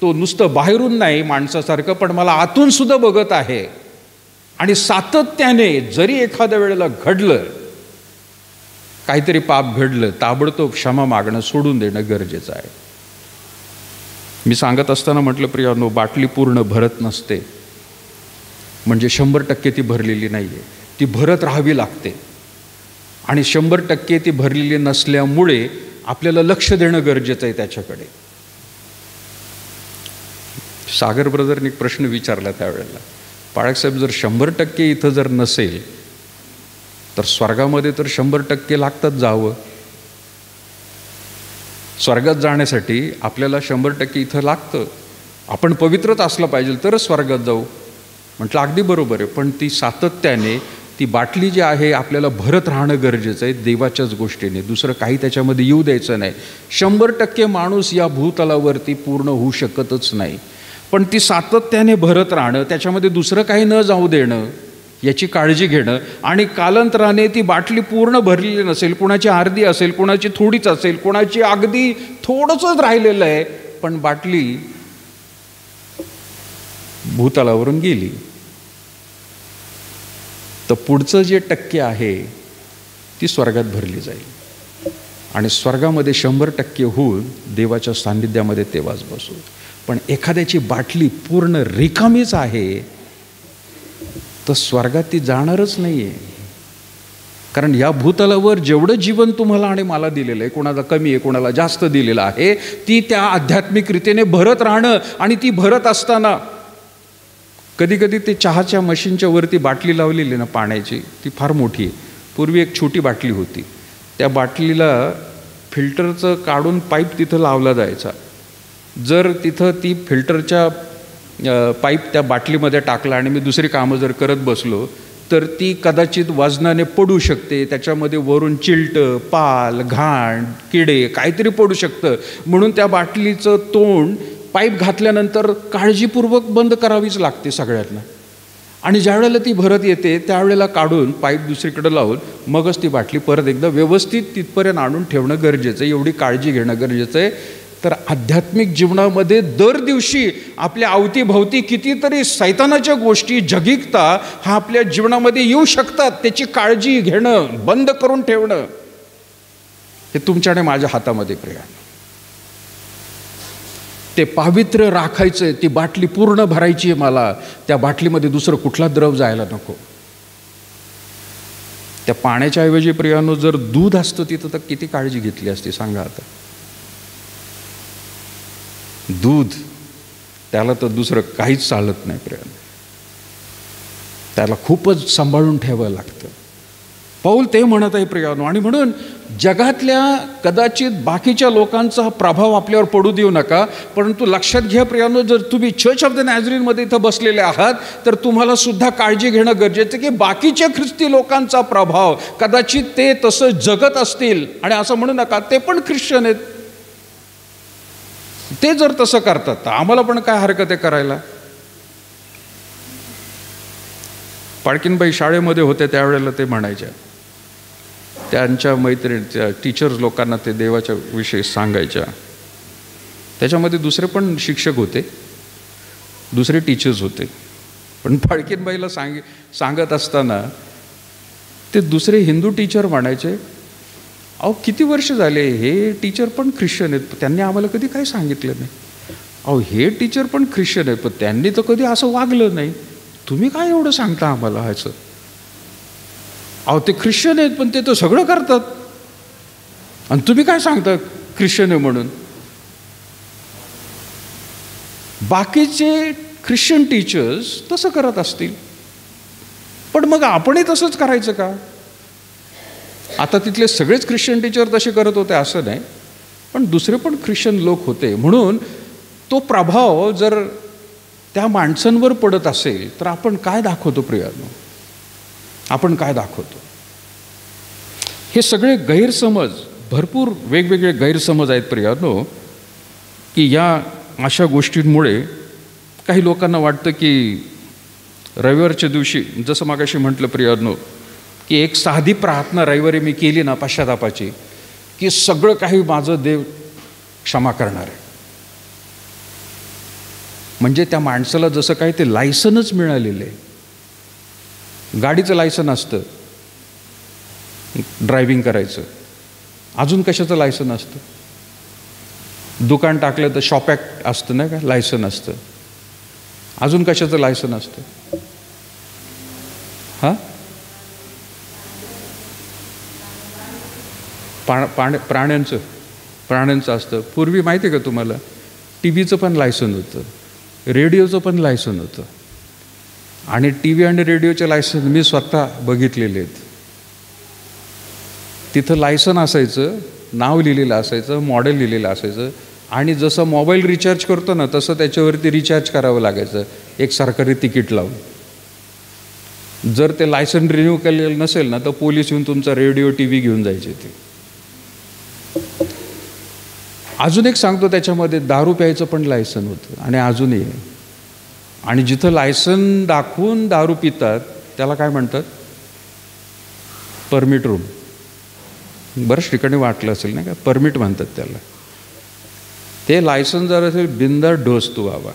[SPEAKER 1] तो नुसतं बाहेरून नाही माणसासारखं, पण मला आतून सुद्धा बघत आहे. आणि सातत्याने जरी एखाद्या वेळेला घडलं, काहीतरी पाप घडलं, ताबडतोब क्षमा मागणं सोडून देणं गरजेचं आहे. मी सांगत असताना म्हटलं प्रियानो, बाटली पूर्ण भरत नसते म्हणजे 100% ती भरलेली नाही आहे. ती भरत राहावी लागते आणि 100% ती भरलेली नसल्यामुळे आपल्याला लक्ष देणं गरजेचं आहे त्याच्याकडे. सागर ब्रदरने एक प्रश्न विचारला त्यावेळेला, पाळकसाहेब, जर 100% इथं जर नसेल तर स्वर्गामध्ये तर 100% लागतात जावं. स्वर्गात जाण्यासाठी आपल्याला 100% इथं लागतं. आपण पवित्रच असलं पाहिजे तरच स्वर्गात जाऊ. म्हटलं अगदी बरोबर आहे, पण ती सातत्याने ती बाटली जी आहे आपल्याला भरत राहणं गरजेचं आहे देवाच्याच गोष्टीने. दुसरं काही त्याच्यामध्ये येऊ द्यायचं नाही. 100% माणूस या भूतलावरती पूर्ण होऊ शकतच नाही, पण ती सातत्याने भरत राहणं, त्याच्यामध्ये दुसरं काही न जाऊ देणं, याची काळजी घेणं. आणि कालांतराने ती बाटली पूर्ण भरलेली नसेल, कुणाची अर्धी असेल, कुणाची थोडीच असेल, कुणाची अगदी थोडंसंच राहिलेलं आहे, पण बाटली भूतलावरून गेली, तर पुढचं जे टक्के आहे ती स्वर्गात भरली जाईल आणि स्वर्गामध्ये 100% होऊन देवाच्या सान्निध्यामध्ये तेव्हाच बसू. पण एखाद्याची बाटली पूर्ण रिकामीच आहे तर स्वर्गात ती जाणारच नाही आहे. कारण या भूतलावर जेवढं जीवन तुम्हाला आणि मला दिलेलं आहे, कोणाला कमी आहे, कोणाला जास्त दिलेलं आहे, ती त्या आध्यात्मिक रीतीने भरत राहणं. आणि ती भरत असताना कधी कधी ते चहाच्या मशीनच्या वरती बाटली लावलेली ना पाण्याची, ती फार मोठी आहे. पूर्वी एक छोटी बाटली होती, त्या बाटलीला फिल्टरचं काढून पाईप तिथं लावला जायचा. जर तिथं ती फिल्टरच्या पाईप त्या बाटलीमध्ये टाकला आणि मी दुसरी कामं जर करत बसलो तर ती कदाचित वजनाने पडू शकते. त्याच्यामध्ये वरून चिलटं, पाल, घाण, किडे काहीतरी पडू शकतं. म्हणून त्या बाटलीचं तोंड पाईप घातल्यानंतर काळजीपूर्वक बंद करावीच लागते सगळ्यांना. आणि ज्या वेळेला ती भरत येते त्यावेळेला काढून पाईप दुसरीकडे लावून मगच ती बाटली परत एकदा व्यवस्थित तिथपर्यंत आणून ठेवणं गरजेचं आहे. एवढी काळजी घेणं गरजेचं आहे. तर आध्यात्मिक जीवनामध्ये दर दिवशी आपल्या अवतीभोवती कितीतरी सैतानाच्या गोष्टी, जगिकता हा आपल्या जीवनामध्ये येऊ शकतात. त्याची काळजी घेणं, बंद करून ठेवणं हे तुमच्या आणि माझ्या हातामध्ये प्रिया. ते पावित्र्य राखायचं आहे, ती बाटली पूर्ण भरायची आहे मला. त्या बाटलीमध्ये दुसरं कुठला द्रव जायला नको. त्या पाण्याच्या ऐवजी प्रियानो जर दूध असतं तिथं तर किती काळजी घेतली असती सांगा आता. दूध, त्याला तर दुसरं काहीच चालत नाही प्रियानो, त्याला खूपच सांभाळून ठेवावं लागतं. पौल ते म्हणत आहे प्रियानो. आणि म्हणून जगातल्या कदाचित बाकीच्या लोकांचा प्रभाव आपल्यावर पडू देऊ नका. परंतु लक्षात घ्या प्रियानो, जर तुम्ही चर्च ऑफ द नॅझरीनमध्ये इथं बसलेले आहात तर तुम्हाला सुद्धा काळजी घेणं गरजेचं की बाकीच्या ख्रिस्ती लोकांचा प्रभाव, कदाचित ते तसं जगत असतील आणि असं म्हणू नका ते पण ख्रिश्चन आहेत, ते जर तसं करतात तर आम्हाला पण काय हरकत आहे करायला. पाडकीनबाई शाळेमध्ये होते त्यावेळेला ते म्हणायच्या, त्यांच्या मैत्रिणीच्या टीचर्स लोकांना ते देवाच्या विषयी सांगायच्या. त्याच्यामध्ये दुसरे पण शिक्षक होते, दुसरे टीचर्स होते. पण पाडकीनबाईला सांगत असताना ते दुसरे हिंदू टीचर म्हणायचे, अहो किती वर्ष झाले हे टीचर पण ख्रिश्चन आहेत, त्यांनी आम्हाला कधी काही सांगितलं नाही. अहो हे टीचर पण ख्रिश्चन आहेत पण त्यांनी तर कधी असं वागलं नाही, तुम्ही काय एवढं सांगता आम्हाला ह्याचं. अहो ते ख्रिश्चन आहेत पण ते तर सगळं करतात आणि तुम्ही काय सांगता ख्रिश्चन आहे म्हणून. बाकीचे ख्रिश्चन टीचर्स तसं करत असतील पण मग आपणही तसंच करायचं का? आता तिथले सगळेच ख्रिश्चन टीचर तसे करत होते असं नाही, पण दुसरे पण ख्रिश्चन लोक होते. म्हणून तो प्रभाव जर त्या माणसांवर पडत असेल तर आपण काय दाखवतो प्रियानो? आपण काय दाखवतो? हे सगळे गैरसमज, भरपूर वेगवेगळे गैरसमज आहेत प्रियानो, की या अशा गोष्टींमुळे काही लोकांना वाटतं की रविवारच्या दिवशी, जसं मागाशी म्हटलं प्रियानो, की एक साधी प्रार्थना रविवारी मी केली ना पश्चातापाची, की सगळं काही माझं देव क्षमा करणार आहे. म्हणजे त्या माणसाला जसं काही ते लायसनच मिळालेलं आहे. गाडीचं लायसन असतं ड्रायव्हिंग करायचं, अजून कशाचं लायसन असतं? दुकान टाकलं तर शॉप ॲक्ट असतं ना का, लायसन असतं. अजून कशाचं लायसन असतं? हां, प्राण्यांचं असतं. पूर्वी माहिती आहे का तुम्हाला, टी व्हीचं पण लायसन होतं, रेडिओचं पण लायसन होतं. आणि टी व्ही आणि रेडिओचे लायसन मी स्वतः बघितलेले आहेत. तिथं लायसन असायचं, नाव लिहिलेलं असायचं, मॉडेल लिहिलेलं असायचं, आणि जसं मोबाईल रिचार्ज करतो ना तसं त्याच्यावरती रिचार्ज करावं लागायचं एक सरकारी तिकीट लावून. जर ते लायसन रिन्यू केलेलं नसेल ना तर पोलीस येऊन तुमचा रेडिओ टी व्ही घेऊन जायचे. ते अजून एक सांगतो, त्याच्यामध्ये दारू प्यायचं पण लायसन होतं आणि अजूनही आहे. आणि जिथं लायसन दाखवून दारू पितात त्याला काय म्हणतात? Permit room. बऱ्याच ठिकाणी वाटलं असेल ना का, परमिट म्हणतात त्याला. ते लायसन जर असेल बिंदास डोस तू बाबा,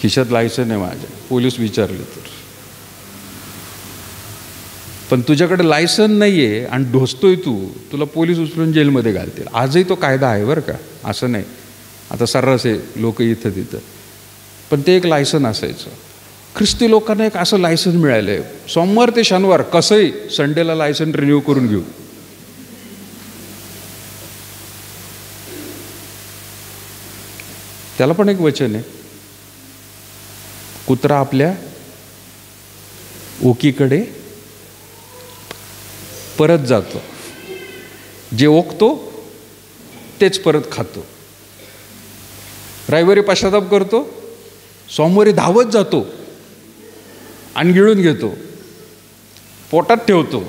[SPEAKER 1] खिशात लायसन आहे माझ्या, पोलीस विचारले तर. पण तुझ्याकडे लायसन नाही आहे आणि ढोसतोय तू, तुला पोलीस उचलून जेलमध्ये घालतील. आजही तो कायदा आहे बरं का, असं नाही. आता सर्रास आहे लोक इथं तिथं, पण ते एक लायसन असायचं. ख्रिस्ती लोकांना एक असं लायसन मिळालं आहे, सोमवार ते शनिवार कसंही संडेला लायसन रिन्यू करून घेऊ. त्याला पण एक वचन आहे, कुत्रा आपल्या ओकीकडे परत जातो, जे ओकतो तेच परत खातो. रविवारी पश्चाताप करतो, सोमवारी धावत जातो आणि गिळून घेतो, पोटात ठेवतो,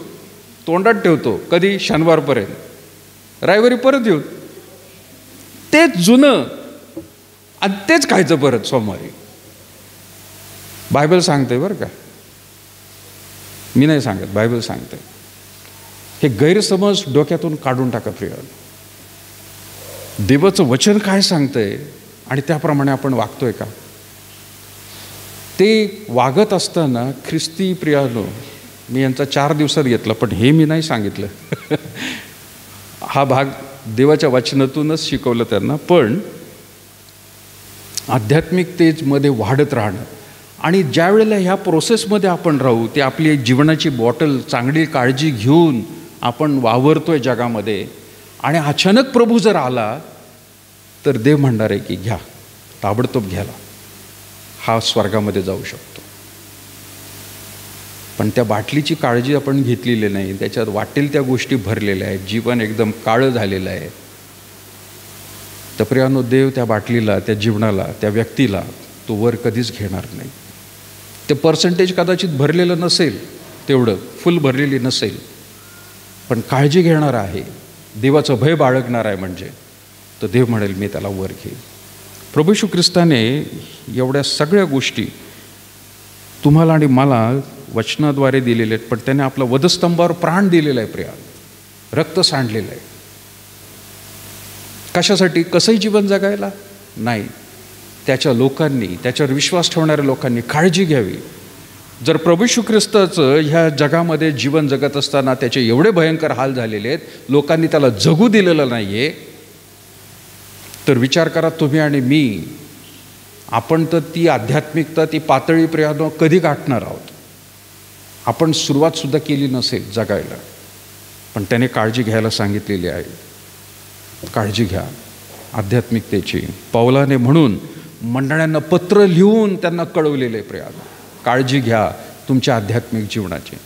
[SPEAKER 1] तोंडात ठेवतो, कधी शनिवारपर्यंत. रविवारी परत येऊ तेच जुनं आणि तेच खायचं परत सोमवारी. बायबल सांगते बरं का, मी नाही सांगत, बायबल सांगते. हे गैरसमज डोक्यातून काढून टाका प्रियानो. देवाचं वचन काय सांगतंय आणि त्याप्रमाणे आपण वागतोय का? ते वागत असताना ख्रिस्ती प्रियानो, मी यांचा 4 दिवसात घेतला, पण हे मी नाही सांगितलं. हा भाग देवाच्या वचनातूनच शिकवलं त्यांना. पण आध्यात्मिकतेमध्ये वाढत राहणं, आणि ज्या वेळेला ह्या प्रोसेसमध्ये आपण राहू, ते आपली जीवनाची बॉटल चांगली काळजी घेऊन आपण वावरतोय जगामध्ये, आणि अचानक प्रभू जर आला तर देव म्हणणार आहे की घ्या, ताबडतोब घ्याला, हा स्वर्गामध्ये जाऊ शकतो. पण त्या बाटलीची काळजी आपण घेतलेली नाही, त्याच्यात वाटेल त्या गोष्टी भरलेल्या आहेत, जीवन एकदम काळं झालेलं आहे. तर प्रियानो, देव त्या बाटलीला, त्या जीवनाला, त्या व्यक्तीला तो वर कधीच घेणार नाही. ते पर्सेंटेज कदाचित भरलेलं नसेल, तेवढं फुल भरलेली नसेल, पण काळजी घेणार आहे, देवाचं भय बाळगणार आहे, म्हणजे तर देव म्हणेल मी त्याला वर घेईल. प्रभू येशू ख्रिस्ताने एवढ्या सगळ्या गोष्टी तुम्हाला आणि मला वचनाद्वारे दिलेले आहेत, पण त्याने आपला वधस्तंभावर प्राण दिलेला आहे प्रिया, रक्त सांडलेलं आहे. कशासाठी? कसंही जीवन जगायला नाही. त्याच्या लोकांनी, त्याच्यावर विश्वास ठेवणाऱ्या लोकांनी काळजी घ्यावी. जर प्रभू येशू ख्रिस्ताचं ह्या जगामध्ये जीवन जगत असताना त्याचे एवढे भयंकर हाल झालेले आहेत, लोकांनी त्याला जगू दिलेलं नाही आहे, तर विचार करा तुम्ही आणि मी, आपण तर ती आध्यात्मिकता, ती पातळी प्रियानो कधी गाठणार आहोत? आपण सुरुवातसुद्धा केली नसेल जगायला, पण त्याने काळजी घ्यायला सांगितलेली आहे. काळजी घ्या आध्यात्मिकतेची. पौलाने म्हणून मंडळांना पत्र लिहून त्यांना कळवलेले प्रियानो, काळजी घ्या, तुमच्या आध्यात्मिक जीवनाचे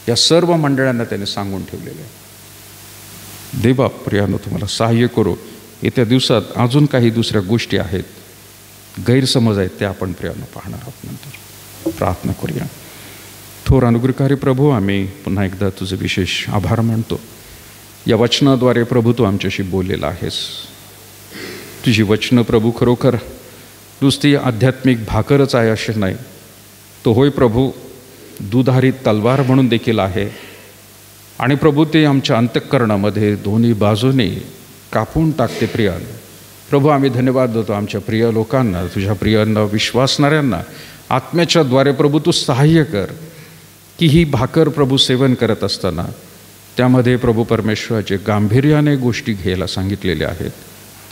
[SPEAKER 1] या सर्व मंडळांना त्याने सांगून ठेवलेले आहे. देवा प्रियानो तुम्हाला सहाय्य करू. येत्या दिवसात अजून काही दुसऱ्या गोष्टी आहेत, गैरसमज आहेत, त्या आपण प्रियानो पाहणार आहोत. नंतर प्रार्थना करूया. थोर अनुग्रहकारी प्रभू, आम्ही पुन्हा एकदा तुझे विशेष आभार मानतो. या वचनाद्वारे प्रभू तू आमच्याशी बोललेला आहेस. तुझी वचनं प्रभू खरोखर नुसती आध्यात्मिक भाकरच आहे असे नाही, तो होय प्रभू दुधारी तलवार म्हणून देखील आहे. आणि प्रभू ते आमच्या अंतःकरणामध्ये दोन्ही बाजूने कापून टाकते. प्रिय प्रभू, आम्ही धन्यवाद देतो आमच्या प्रिय लोकांना, तुझ्या प्रियांना विश्वासणाऱ्यांना आत्म्याच्या द्वारे प्रभू तू सहाय्य कर की ही भाकर प्रभू सेवन करत असताना त्यामध्ये प्रभू परमेश्वराचे गांभीर्याने गोष्टी घ्यायला सांगितलेल्या आहेत.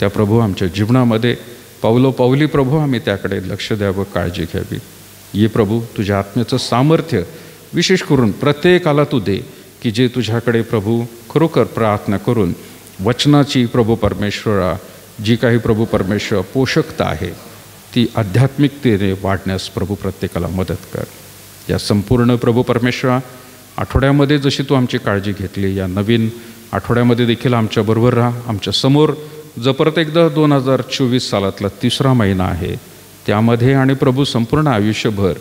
[SPEAKER 1] त्या प्रभू आमच्या जीवनामध्ये पावलोपावली प्रभू आम्ही त्याकडे लक्ष द्यावं, काळजी घ्यावी. ये प्रभू तुझ्या आत्म्याचं सामर्थ्य विशेष करून प्रत्येकाला तू दे की जे तुझ्याकडे प्रभू खरोखर प्रार्थना करून वचनाची प्रभू परमेश्वरा जी काही प्रभू परमेश्वर पोषकता आहे ती आध्यात्मिकतेने वाढण्यास प्रभू प्रत्येकाला मदत कर. या संपूर्ण प्रभू परमेश्वरा आठवड्यामध्ये जशी तू आमची काळजी घेतली, या नवीन आठवड्यामध्ये देखील आमच्याबरोबर राहा. आमच्या समोर जो परत एकदा 2024 सालातला 3रा महिना आहे, त्यामध्ये आणि प्रभू संपूर्ण आयुष्यभर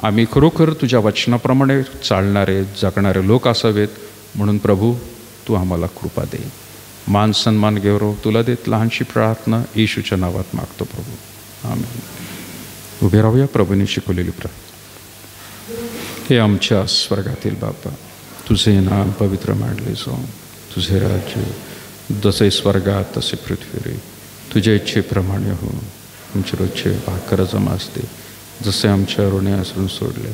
[SPEAKER 1] आम्ही खरोखर तुझ्या वचनाप्रमाणे चालणारे जगणारे लोक असावेत. म्हणून प्रभू तू आम्हाला कृपा दे. मान सन्मान गौरव तुला देत लहानशी प्रार्थना येशूच्या नावात मागतो प्रभू, आमेन. उभे राहूया. प्रभूने शिकवलेली प्रार्थना. हे आमच्या स्वर्गातील बापा, तुझे नाम पवित्र मानले जाओ. तुझे राज्य जसे स्वर्गात तसे पृथ्वीवर. तुझ्या इच्छेप्रमाणे हो. आमचे रोजचे भाकर जमा असते, जसे आमच्या ऋणी असरून सोडले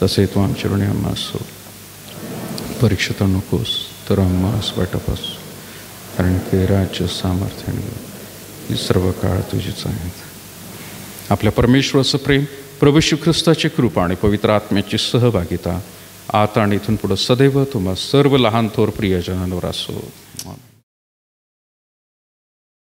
[SPEAKER 1] तसे तू आमच्या ऋणी आम्हास सोड. परीक्षित नकोस तर आम्हास वाटपास, कारण ते राज्य सामर्थ्याने ही सर्व काळ तुझीच आहेत. आपल्या परमेश्वराचं प्रेम, प्रभू श्री ख्रिस्ताची कृपा आणि पवित्र आत्म्याची सहभागिता आता आणि इथून पुढे सदैव तुम्हा सर्व लहान थोर प्रियजनांवर असो.